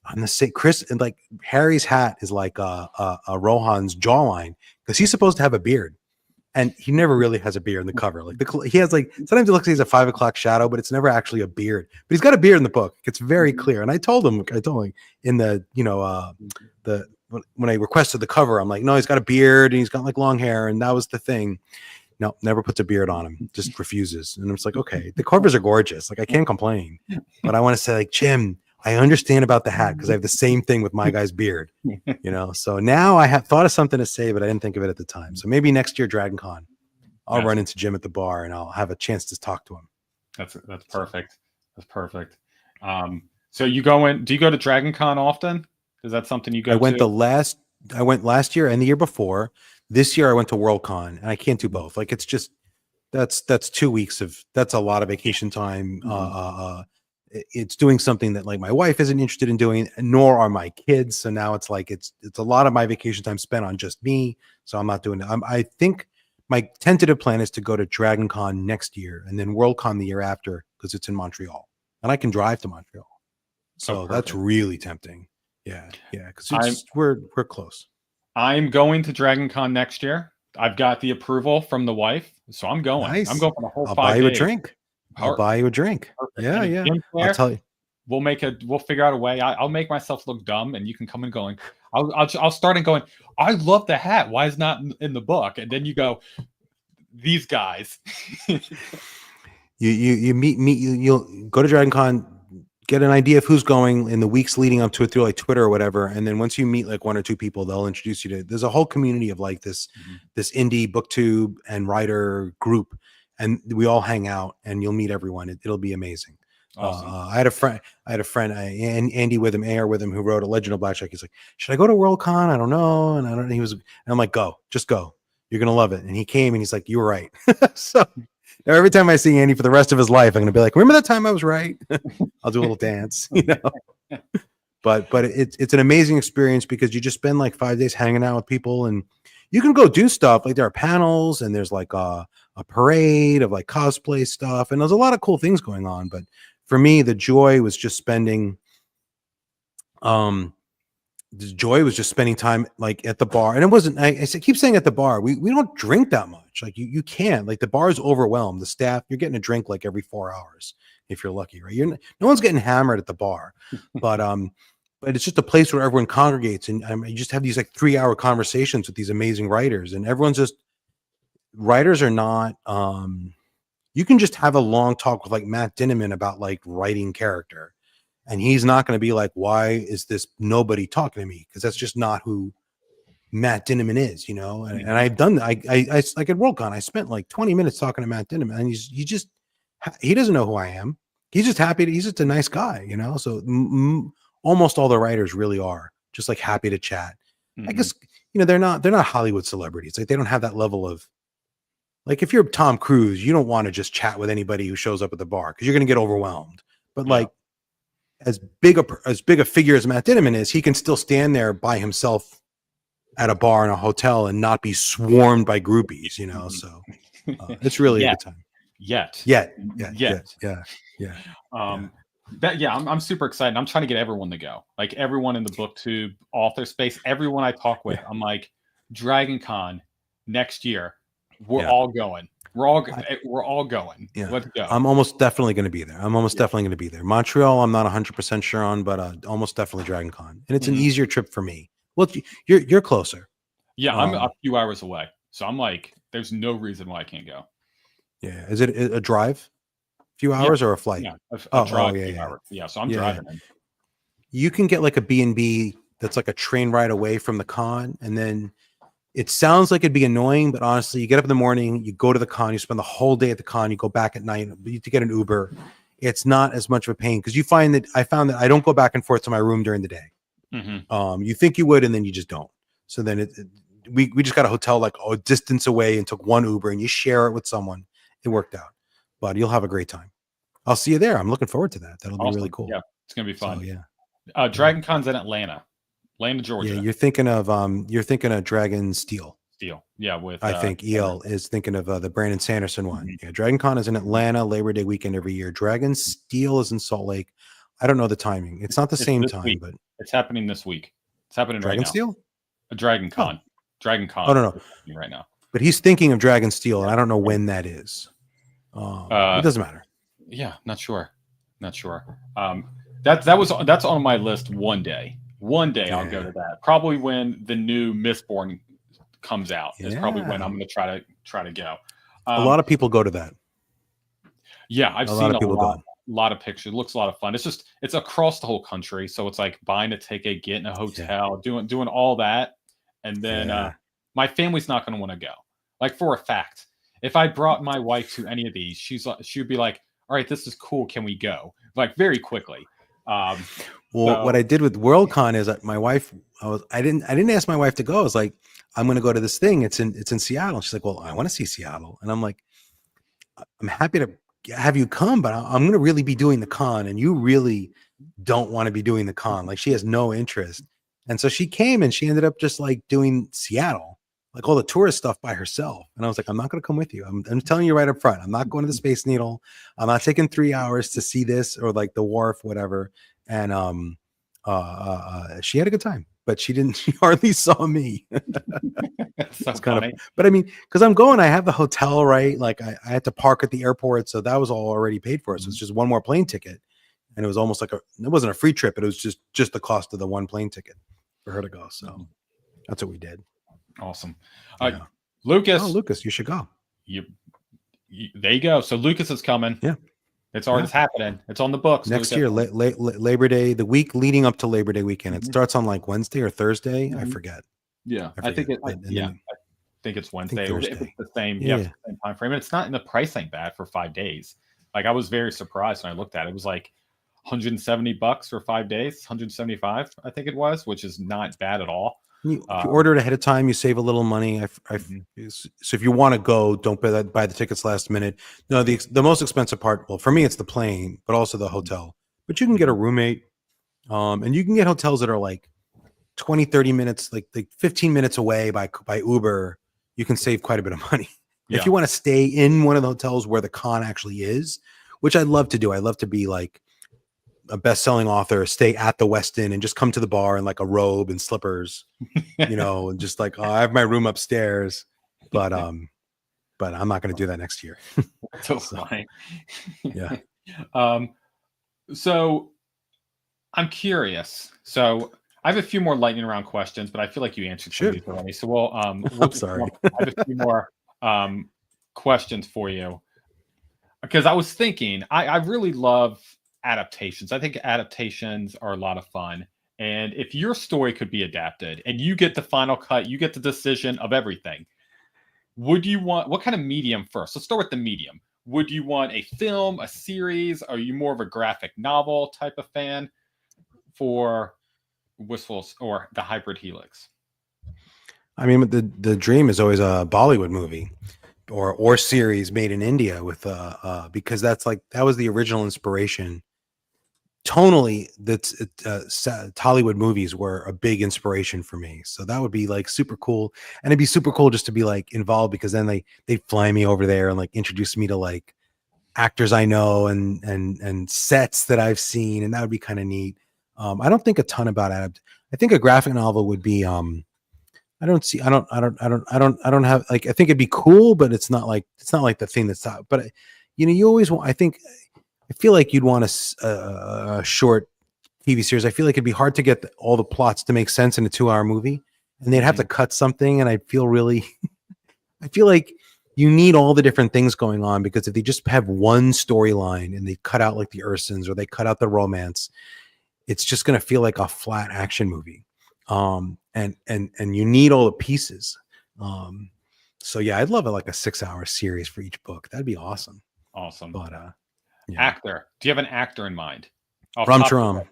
I'm the same. Chris, and like Harry's hat is like a Rohan's jawline because he's supposed to have a beard, and he never really has a beard in the cover. Like he has like sometimes it looks like he's a 5 o'clock shadow, but it's never actually a beard. But he's got a beard in the book. It's very clear. And I told him in the when I requested the cover, I'm like, no, he's got a beard and he's got like long hair, and that was the thing. No, never puts a beard on him. Just refuses. And I'm just like, okay, the covers are gorgeous. Like I can't complain, but I want to say like, Jim, I understand about the hat because I have the same thing with my guy's beard, So now I have thought of something to say, but I didn't think of it at the time. So maybe next year, Dragon Con, I'll run into Jim at the bar and I'll have a chance to talk to him.
That's perfect. That's perfect. So you go in? Do you go to Dragon Con often? Is that something you go? I went
last year and the year before. This year I went to Worldcon, and I can't do both. Like it's just that's 2 weeks that's a lot of vacation time. It's doing something that like my wife isn't interested in doing, nor are my kids. So now it's like it's a lot of my vacation time spent on just me. So I'm not doing it. I think my tentative plan is to go to Dragon Con next year and then Worldcon the year after because it's in Montreal and I can drive to Montreal. So that's really tempting. Yeah, because we're close.
I'm going to Dragon Con next year. I've got the approval from the wife, so I'm going. Nice. I'm going for the whole 5 days.
Buy you a drink. I'll buy you a drink. Perfect. Yeah. I'll tell you.
We'll figure out a way. I'll make myself look dumb, and you can come and going. I'll start and going. I love the hat. Why is it not in the book? And then you go, these guys.
You'll go to Dragon Con. Get an idea of who's going in the weeks leading up to it through like Twitter or whatever. And then once you meet like 1 or 2 people, they'll introduce you to, there's a whole community of like this indie booktube and writer group. And we all hang out and you'll meet everyone. It'll be amazing. Awesome. I had a friend, Andy with him, AR with him, who wrote A Legend of Blackjack. He's like, should I go to Worldcon? I don't know. And I'm like, just go. You're going to love it. And he came and he's like, you were right. So now, every time I see Andy for the rest of his life, I'm going to be like, remember that time I was right? I'll do a little dance, But it's an amazing experience because you just spend like 5 days hanging out with people and you can go do stuff. Like there are panels and there's like a parade of like cosplay stuff. And there's a lot of cool things going on. But for me, the joy was just spending Joy was just spending time like at the bar, and it wasn't. I keep saying at the bar. We don't drink that much. Like you can't. Like the bar is overwhelmed. The staff, you're getting a drink like every 4 hours if you're lucky, right? No one's getting hammered at the bar, but it's just a place where everyone congregates, and you just have these like 3-hour conversations with these amazing writers, and everyone's just writers are not. You can just have a long talk with like Matt Dinniman about like writing character. And he's not going to be like, why is this nobody talking to me? Because that's just not who Matt Dinniman is, you know? And I've done that. I like at Worldcon, I spent like 20 minutes talking to Matt Dinniman, and he doesn't know who I am. He's just happy. He's just a nice guy, you know? So almost all the writers really are just like happy to chat. I guess, you know, they're not Hollywood celebrities. Like they don't have that level of, like if you're Tom Cruise, you don't want to just chat with anybody who shows up at the bar because you're going to get overwhelmed. But like, as big a figure as Matt Dinniman is, he can still stand there by himself at a bar in a hotel and not be swarmed by groupies, you know. So it's really a good time. Yeah.
I'm super excited. I'm trying to get everyone to go. Like everyone in the BookTube author space, everyone I talk with, I'm like, Dragon Con next year, we're all going. We're all going.
Yeah.
Let's go.
I'm almost definitely going to be there. Definitely going to be there. Montreal, I'm not 100% sure on, but almost definitely Dragon Con. And it's an easier trip for me. Well, you're closer.
Yeah, I'm a few hours away. So I'm like, there's no reason why I can't go.
Yeah. Is it a drive? A few hours or a flight?
Yeah, a drive, few hours. Yeah, so I'm driving in.
You can get like a B&B that's like a train ride away from the con, and then it sounds like it'd be annoying, but honestly, you get up in the morning, you go to the con, you spend the whole day at the con, you go back at night, you have to get an Uber. It's not as much of a pain because I found that I don't go back and forth to my room during the day. You think you would, and then you just don't. So then we just got a hotel like a distance away and took one Uber, and you share it with someone. It worked out, but you'll have a great time. I'll see you there. I'm looking forward to that. That'll be really cool.
Yeah, it's gonna be fun.
So,
Dragon Con's in Atlanta, Georgia.
Yeah, you're thinking of Dragon Steel.
Yeah, with
I think EL is thinking of the Brandon Sanderson one. Yeah, Dragon Con is in Atlanta, Labor Day weekend every year. Dragon Steel is in Salt Lake. I don't know the timing. It's not the same time, but
it's happening this week. It's happening
Dragon
right now.
Steel?
A Dragon Con. Dragon Con.
Oh, no.
Right now.
But he's thinking of Dragon Steel, and I don't know when that is. It doesn't matter.
Yeah, not sure. That's on my list one day. One day I'll go to that. Probably when the new Mistborn comes out. Is probably when I'm going to try to go.
A lot of people go to that.
Yeah, I've seen a lot of pictures. It looks a lot of fun. It's across the whole country, so it's like buying a ticket, getting a hotel, doing all that, and then my family's not going to want to go. Like for a fact, if I brought my wife to any of these, she would be like, "All right, this is cool. Can we go?" Like very quickly.
What I did with Worldcon is my wife. I didn't ask my wife to go. I was like, I'm going to go to this thing. It's in Seattle. She's like, well, I want to see Seattle, and I'm like, I'm happy to have you come, but I'm going to really be doing the con, and you really don't want to be doing the con. Like she has no interest, and so she came and she ended up just like doing Seattle, like all the tourist stuff by herself. And I was like, I'm not going to come with you. I'm telling you right up front. I'm not going to the Space Needle. I'm not taking 3 hours to see this or like the wharf, whatever. And she had a good time, but she hardly saw me. That's kind of, but I mean, because I'm going, I have the hotel, right? Like I had to park at the airport, so that was all already paid for. So it's just one more plane ticket, and it was almost like it wasn't a free trip, but it was just the cost of the one plane ticket for her to go. So that's what we did.
Awesome. Lucas,
you should go.
There you go. So Lucas is coming.
Yeah.
It's already happening. It's on the books.
Next year, Labor Day, the week leading up to Labor Day weekend. It starts on like Wednesday or Thursday. I forget.
Yeah, I think it's Wednesday. If it's the same, same time frame. And it's not, and the price ain't bad for 5 days. Like I was very surprised when I looked at it. It was like $170 for 5 days, 175, I think it was, which is not bad at all.
If you order it ahead of time, you save a little money. So if you want to go, don't buy the tickets last minute. No, the most expensive part, well, for me, it's the plane, but also the hotel. But you can get a roommate, and you can get hotels that are like 20, 30 minutes, like 15 minutes away by Uber. You can save quite a bit of money. Yeah. If you want to stay in one of the hotels where the con actually is, which I'd love to do. I'd love to be like a best-selling author stay at the Westin and just come to the bar in like a robe and slippers, you know, and just like, oh, I have my room upstairs, but I'm not going to do that next year.
So funny.
Yeah.
So I'm curious. So I have a few more lightning round questions, but I feel like you answered some of these already. So we'll
I'm sorry.
I have a few more questions for you, because I was thinking I really love adaptations. I think adaptations are a lot of fun. And if your story could be adapted and you get the final cut, you get the decision of everything, would you want, what kind of medium first? Let's start with the medium. Would you want a film, a series? Are you more of a graphic novel type of fan for Wistful or the Hybrid Helix?
I mean, the dream is always a Bollywood movie or series made in India with because that was the original inspiration. Tonally, Tollywood movies were a big inspiration for me. So that would be like super cool. And it'd be super cool just to be like involved, because then they'd fly me over there and like introduce me to like actors I know and sets that I've seen. And that would be kind of neat. I don't think a ton about it. I think a graphic novel would be, I don't have like, I think it'd be cool, but it's not like the thing that's out. But you know, you always want, I feel like you'd want a short TV series. I feel like it'd be hard to get all the plots to make sense in a 2-hour movie, and they'd have to cut something. And I feel like you need all the different things going on, because if they just have one storyline and they cut out like the Ursins or they cut out the romance, it's just going to feel like a flat action movie. And you need all the pieces. So yeah, I'd love like a 6-hour series for each book. That'd be awesome.
Awesome.
But yeah.
Actor. Do you have an actor in mind?
Ram Charan.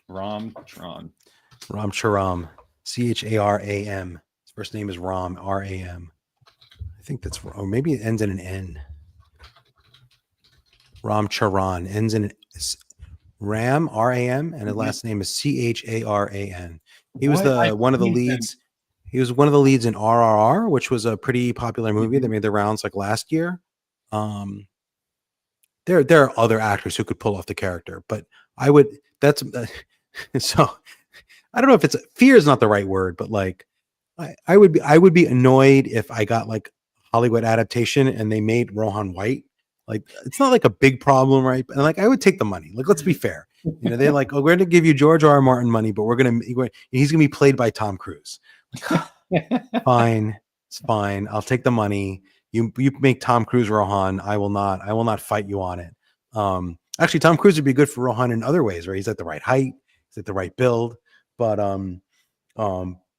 Ram Charan.
Ram Charan. Charam. His first name is Ram, Ram. I think that's, or maybe it ends in an N. Ram Charan ends in Ram, Ram, and his last name is Charan. He was one of the leads. He was one of the leads in RRR, which was a pretty popular movie that made the rounds like last year. There are other actors who could pull off the character, but so I don't know if it's fear is not the right word, but like I would be annoyed if I got like Hollywood adaptation and they made Rohan white. Like, it's not like a big problem, right? And like, I would take the money. Like, let's be fair. You know, they're like, oh, we're going to give you George R. R. Martin money, but he's going to be played by Tom Cruise. Like, fine. It's fine. I'll take the money. You make Tom Cruise Rohan. I will not fight you on it. Actually, Tom Cruise would be good for Rohan in other ways, right? He's at the right height. He's at the right build. But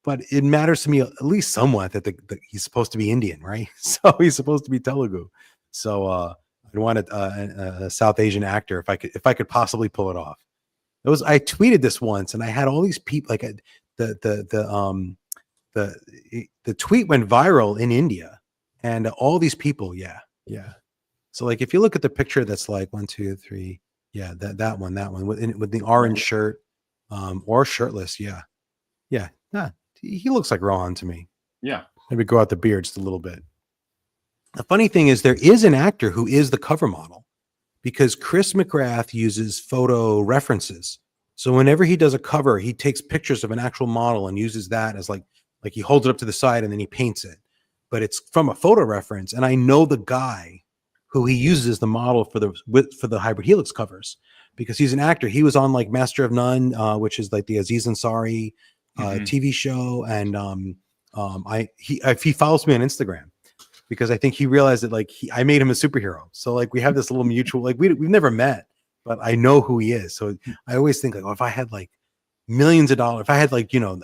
it matters to me at least somewhat that he's supposed to be Indian, right? So he's supposed to be Telugu. So I wanted a South Asian actor if I could possibly pull it off. I tweeted this once, and I had all these people like the tweet went viral in India, and all these people, yeah. So like if you look at the picture, that's like 1, 2, 3, yeah, that one with the orange shirt, or shirtless, yeah. He looks like Rohan to me.
Yeah,
maybe grow out the beard just a little bit. The funny thing is there is an actor who is the cover model, because Chris McGrath uses photo references. So whenever he does a cover, he takes pictures of an actual model and uses that as like he holds it up to the side and then he paints it. But it's from a photo reference. And I know the guy who he uses as the model for the Hybrid Helix covers, because he's an actor. He was on like Master of None, which is like the Aziz Ansari TV show. And he follows me on Instagram, because I think he realized that like I made him a superhero. So like we have this little mutual, like we've never met, but I know who he is. So I always think like, oh, if I had like millions of dollars, if I had like, you know,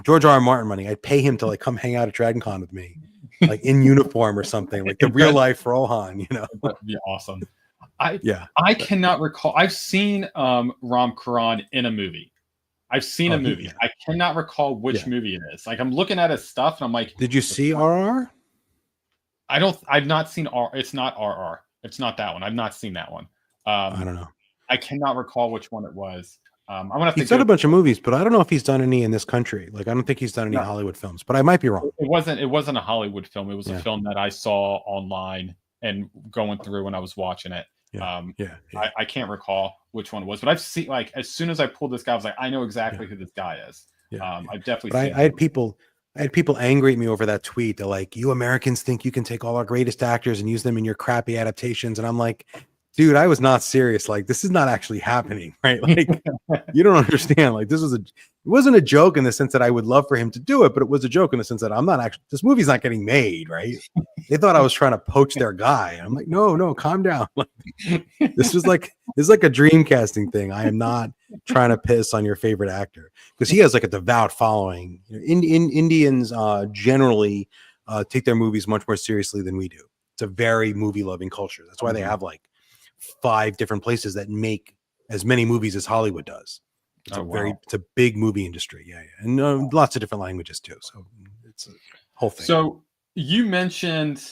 George R. R. Martin money, I'd pay him to like come hang out at Dragon Con with me, like in uniform or something, like the real life Rohan, you know.
That'd be awesome. I cannot recall. I've seen Ram Charan in a movie. I've seen a movie. I cannot recall which movie it is. Like I'm looking at his stuff and I'm like,
did you see RR?
I've not seen R. It's not RR. It's not that one. I've not seen that one.
I don't know.
I cannot recall which one it was. I'm gonna have to.
He's done a bunch of movies, but I don't know if he's done any in this country. Like I don't think he's done any Hollywood films, but I might be wrong.
It wasn't a Hollywood film. It was a film that I saw online and going through when I was watching it. I can't recall which one it was, but I've seen, like, as soon as I pulled this guy, I was like, I know exactly who this guy is. I've definitely
but
seen
I had people angry at me over that tweet. They're like, you Americans think you can take all our greatest actors and use them in your crappy adaptations. And I'm like, dude, I was not serious. Like, this is not actually happening, right? Like, you don't understand. Like, it wasn't a joke in the sense that I would love for him to do it, but it was a joke in the sense that this movie's not getting made, right? They thought I was trying to poach their guy. I'm like, no, calm down. Like, this is like a dream casting thing. I am not trying to piss on your favorite actor, because he has like a devout following. Indians generally take their movies much more seriously than we do. It's a very movie loving culture. That's why they have like 5 different places that make as many movies as Hollywood does. It's a big movie industry. Yeah. And lots of different languages too. So it's a whole thing.
So you mentioned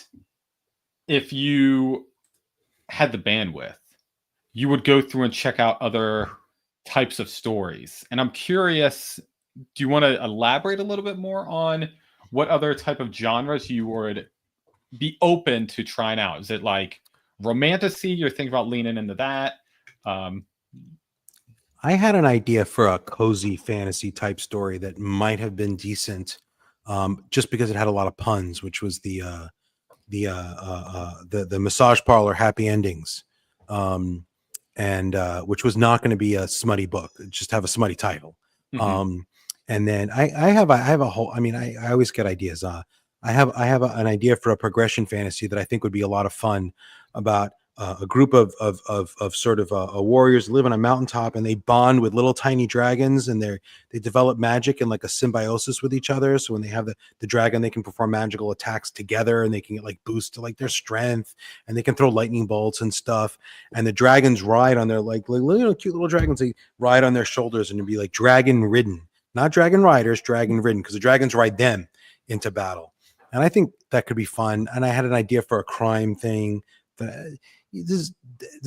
if you had the bandwidth, you would go through and check out other types of stories. And I'm curious, do you want to elaborate a little bit more on what other type of genres you would be open to trying out? Is it like romantasy? You're thinking about leaning into that?
I had an idea for a cozy fantasy type story that might have been decent, just because it had a lot of puns, which was the massage parlor happy endings, and which was not going to be a smutty book, just have a smutty title. And then I have a whole. I mean, I always get ideas. I have an idea for a progression fantasy that I think would be a lot of fun, about a group of sort of warriors live on a mountaintop, and they bond with little tiny dragons, and they develop magic and like a symbiosis with each other. So when they have the dragon, they can perform magical attacks together, and they can get like boost to like their strength, and they can throw lightning bolts and stuff. And the dragons ride on their like little cute little dragons. They ride on their shoulders, and it'd be like dragon ridden, not dragon riders, dragon ridden, because the dragons ride them into battle. And I think that could be fun. And I had an idea for a crime thing. There's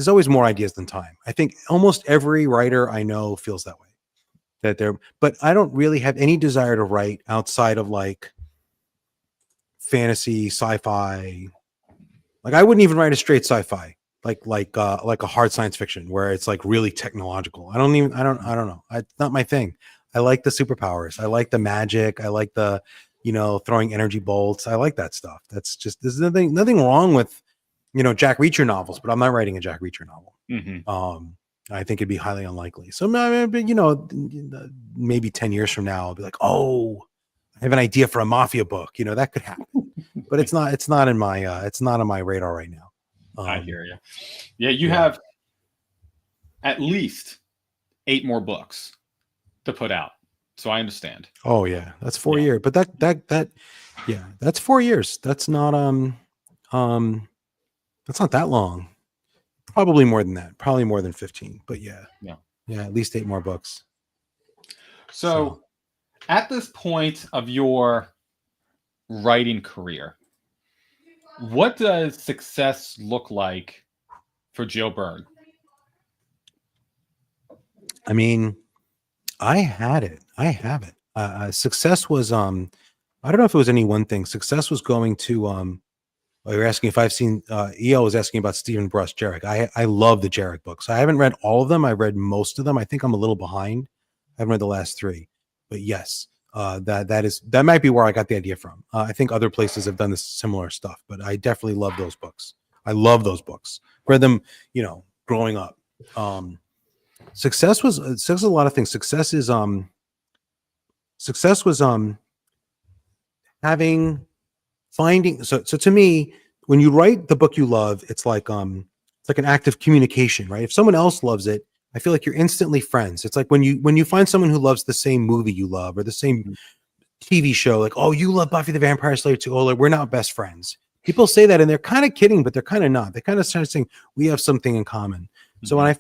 always more ideas than time. I think almost every writer I know feels that way. But I don't really have any desire to write outside of like fantasy, sci-fi. Like I wouldn't even write a straight sci-fi, like a hard science fiction where it's like really technological. I don't know. It's not my thing. I like the superpowers. I like the magic. I like the, throwing energy bolts. I like that stuff. There's nothing wrong with, Jack Reacher novels, but I'm not writing a Jack Reacher novel. I think it'd be highly unlikely. So, maybe 10 years from now, I'll be like, oh, I have an idea for a mafia book. That could happen, but it's not on my radar right now.
I hear you. Yeah. You have at least 8 more books to put out. So I understand.
Oh yeah. That's 4 years, but that's 4 years. That's not that long. Probably more than that. Probably more than 15. But yeah, at least 8 more books.
So at this point of your writing career, what does success look like for Joe Berne?
I mean, I have it. Success was I don't know if it was any one thing. Success was going to you're asking if I've seen, EO was asking about Stephen Bruce Jarek. I love the Jarek books. I haven't read all of them. I've read most of them. I think I'm a little behind. I haven't read the last 3, but yes, that might be where I got the idea from. I think other places have done this similar stuff, but I definitely love those books. I love those books. Read them, growing up. Success was a lot of things. Success was finding. So to me, when you write the book you love, it's like an act of communication, right? If someone else loves it, I feel like you're instantly friends. It's like when you find someone who loves the same movie you love or the same TV show, like, oh, you love Buffy the Vampire Slayer too. Oh, like, we're not best friends. People say that and they're kind of kidding, but they're kind of not. They kind of start saying we have something in common. So when I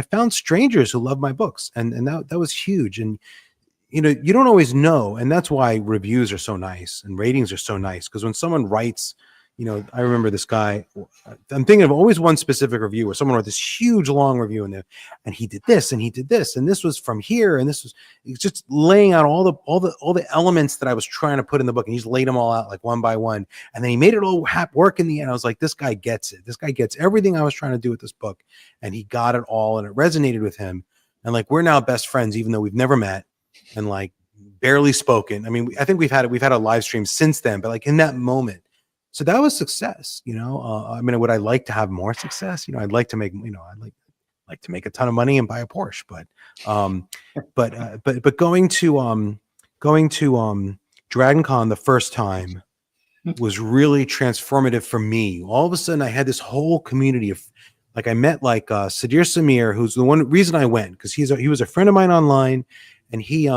found strangers who love my books, and that was huge. And you don't always know, and that's why reviews are so nice and ratings are so nice, because when someone writes, I remember this guy. I'm thinking of always one specific review where someone wrote this huge long review in there, and he did this and he did this and this was from here and this was. He's just laying out all the elements that I was trying to put in the book, and he's laid them all out like one by one, and then he made it all work in the end. I was like, this guy gets it. This guy gets everything I was trying to do with this book, and he got it all, and it resonated with him. And like we're now best friends, even though we've never met, and like barely spoken. I mean, I think we've had a live stream since then, but like in that moment. So that was success, I mean, would I like to have more success? I'd like to make, I'd like to make a ton of money and buy a Porsche, but going to Dragon Con the first time was really transformative for me. All of a sudden I had this whole community of like, I met like Sadir Samir, who's the one reason I went, because he was a friend of mine online, and he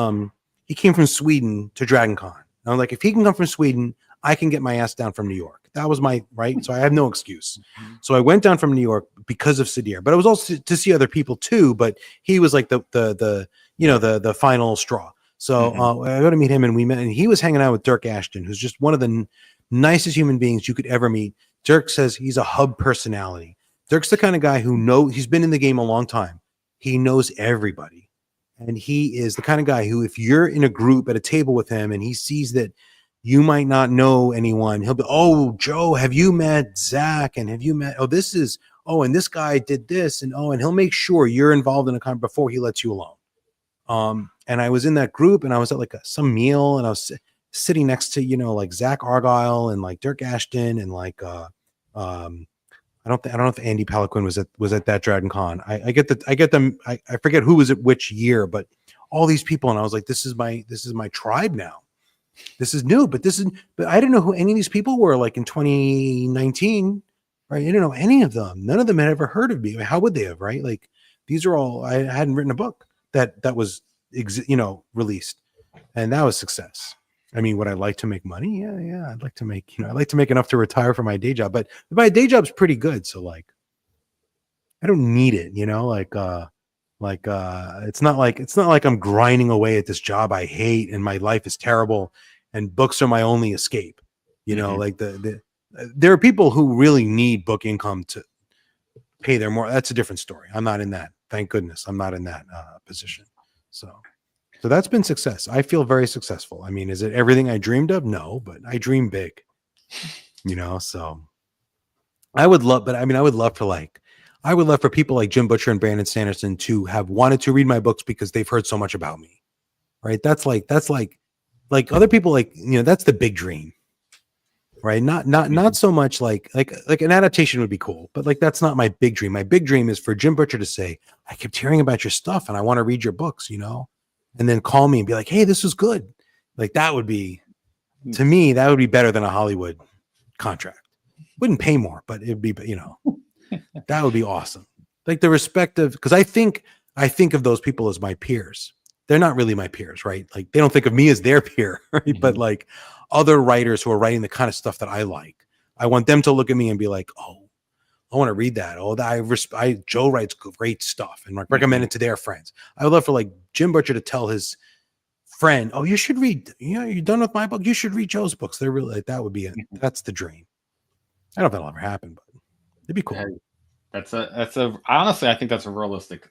came from Sweden to Dragon Con. And I'm like, if he can come from Sweden, I can get my ass down from New York. That was my right. So I have no excuse. So I went down from New York because of Sadir, but it was also to see other people too. But he was like the final straw. So I go to meet him, and we met, and he was hanging out with Dirk Ashton, who's just one of the nicest human beings you could ever meet. Dirk says he's a hub personality. Dirk's the kind of guy he's been in the game a long time. He knows everybody. And he is the kind of guy who, if you're in a group at a table with him and he sees that you might not know anyone, he'll be, oh, Joe, have you met Zach? And have you met, and this guy did this. And he'll make sure you're involved in a conversation before he lets you alone. And I was in that group, and I was at like some meal, and I was sitting next to, like Zach Argyle and like Dirk Ashton and like, I don't know if Andy Palaquin was at that Dragon Con. I get them. I forget who was at which year, but all these people, and I was like, this is my tribe now. This is new, but I didn't know who any of these people were like in 2019, right? I didn't know any of them. None of them had ever heard of me. I mean, how would they have, right? Like these are all, I hadn't written a book that was, released, and that was success. I mean, would I like to make money? Yeah. I'd like to make, I'd like to make enough to retire from my day job, but my day job's pretty good. So like, I don't need it, it's not like I'm grinding away at this job I hate and my life is terrible and books are my only escape. Like there are people who really need book income to pay their more. That's a different story. I'm not in that. Thank goodness I'm not in that position. So that's been success. I feel very successful. I mean, is it everything I dreamed of? No, but I dream big, so I would love for people like Jim Butcher and Brandon Sanderson to have wanted to read my books because they've heard so much about me, right? That's like other people, like, that's the big dream, right? Not so much like an adaptation would be cool, but like, that's not my big dream. My big dream is for Jim Butcher to say, I kept hearing about your stuff and I want to read your books, and then call me and be like, hey, this was good. Like that would be, to me, that would be better than a Hollywood contract. Wouldn't pay more, but it'd be, that would be awesome. Like the respective, because I think of those people as my peers. They're not really my peers, right? Like they don't think of me as their peer, right? But like other writers who are writing the kind of stuff that I like, I want them to look at me and be like, oh, I want to read that. Oh, Joe writes great stuff, and like recommend it to their friends. I would love for like Jim Butcher to tell his friend, oh, you should read, you're done with my book. You should read Joe's books. They're really, like, that would be it. That's the dream. I don't know if that'll ever happen, but it'd be cool.
Hey, honestly, I think that's a realistic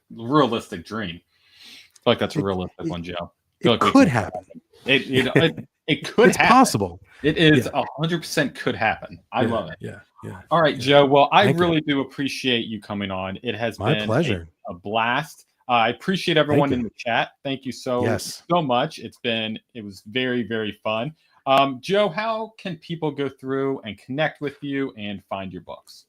dream. I feel like that's a realistic one, Joe.
It could happen.
It could happen.
Possible.
It is 100% could happen. I love it.
Yeah.
All right, Joe. Well, I really do appreciate you coming on. It has been
pleasure.
A blast. I appreciate everyone in the chat. Thank you so much. It was very, very fun. Joe, how can people go through and connect with you and find your books?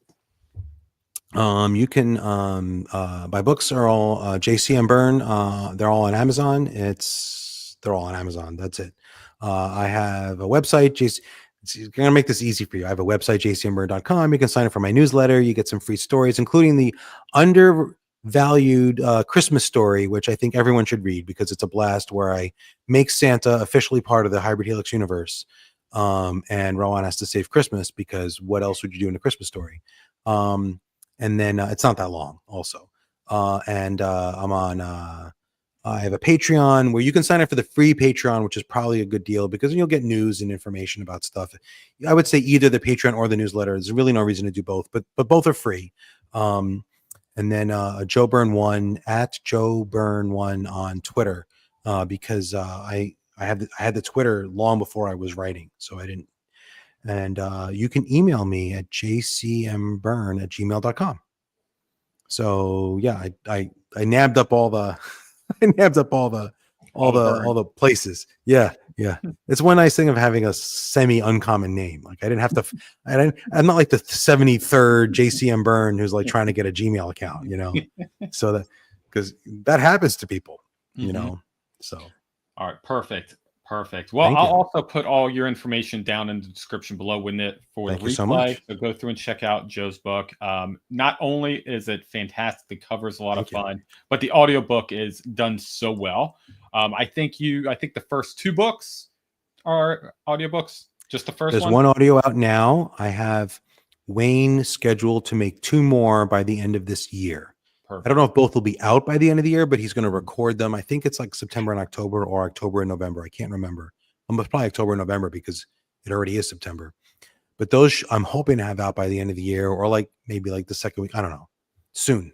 You can my books are all JCM Berne. They're all on Amazon. They're all on Amazon. That's it. I have a website. I'm gonna make this easy for you. I have a website, jcmberne.com. You can sign up for my newsletter. You get some free stories, including the undervalued Christmas story, which I think everyone should read because it's a blast, where I make Santa officially part of the Hybrid Helix universe. And Rowan has to save Christmas because what else would you do in a Christmas story? And then it's not that long also. And I'm on I have a Patreon where you can sign up for the free Patreon, which is probably a good deal because you'll get news and information about stuff. I would say either the Patreon or the newsletter. There's really no reason to do both, but both are free. And then Joe Berne 1 at Joe Berne 1 on Twitter, because I had the Twitter long before I was writing, so I didn't. And you can email me at jcmberne@gmail.com. So yeah, I nabbed up all the I nabbed up all the places. Yeah. It's one nice thing of having a semi uncommon name. Like I'm not like the 73rd JCM Berne who's like trying to get a Gmail account, so that, because that happens to people, so.
All right. Perfect. Well, I'll also put all your information down in the description below for the replay.
So much.
So go through and check out Joe's book. Not only is it fantastic, the cover's a lot of fun, but the audiobook is done so well. I think the first 2 books are audiobooks. Just the first one.
There's one audio out now. I have Wayne scheduled to make 2 more by the end of this year. Perfect. I don't know if both will be out by the end of the year, but he's going to record them. I think it's like September and October, or October and November. I can't remember. Almost probably October and November because it already is September. But those I'm hoping to have out by the end of the year, or like maybe like the second week. I don't know. Soon.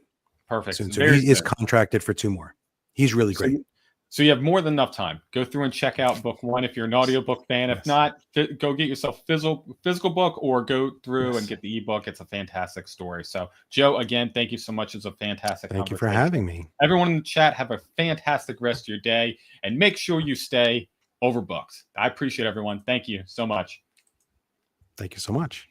Perfect.
Soon. He is contracted for 2 more. He's really great.
So you have more than enough time. Go through and check out book 1 if you're an audiobook fan. If not, go get yourself a physical book, or go through and get the ebook. It's a fantastic story. So Joe, again, thank you so much. It's a fantastic
Thank you for having me.
Everyone in the chat, have a fantastic rest of your day, and make sure you stay overbooked. I appreciate everyone. Thank you so much.
Thank you so much.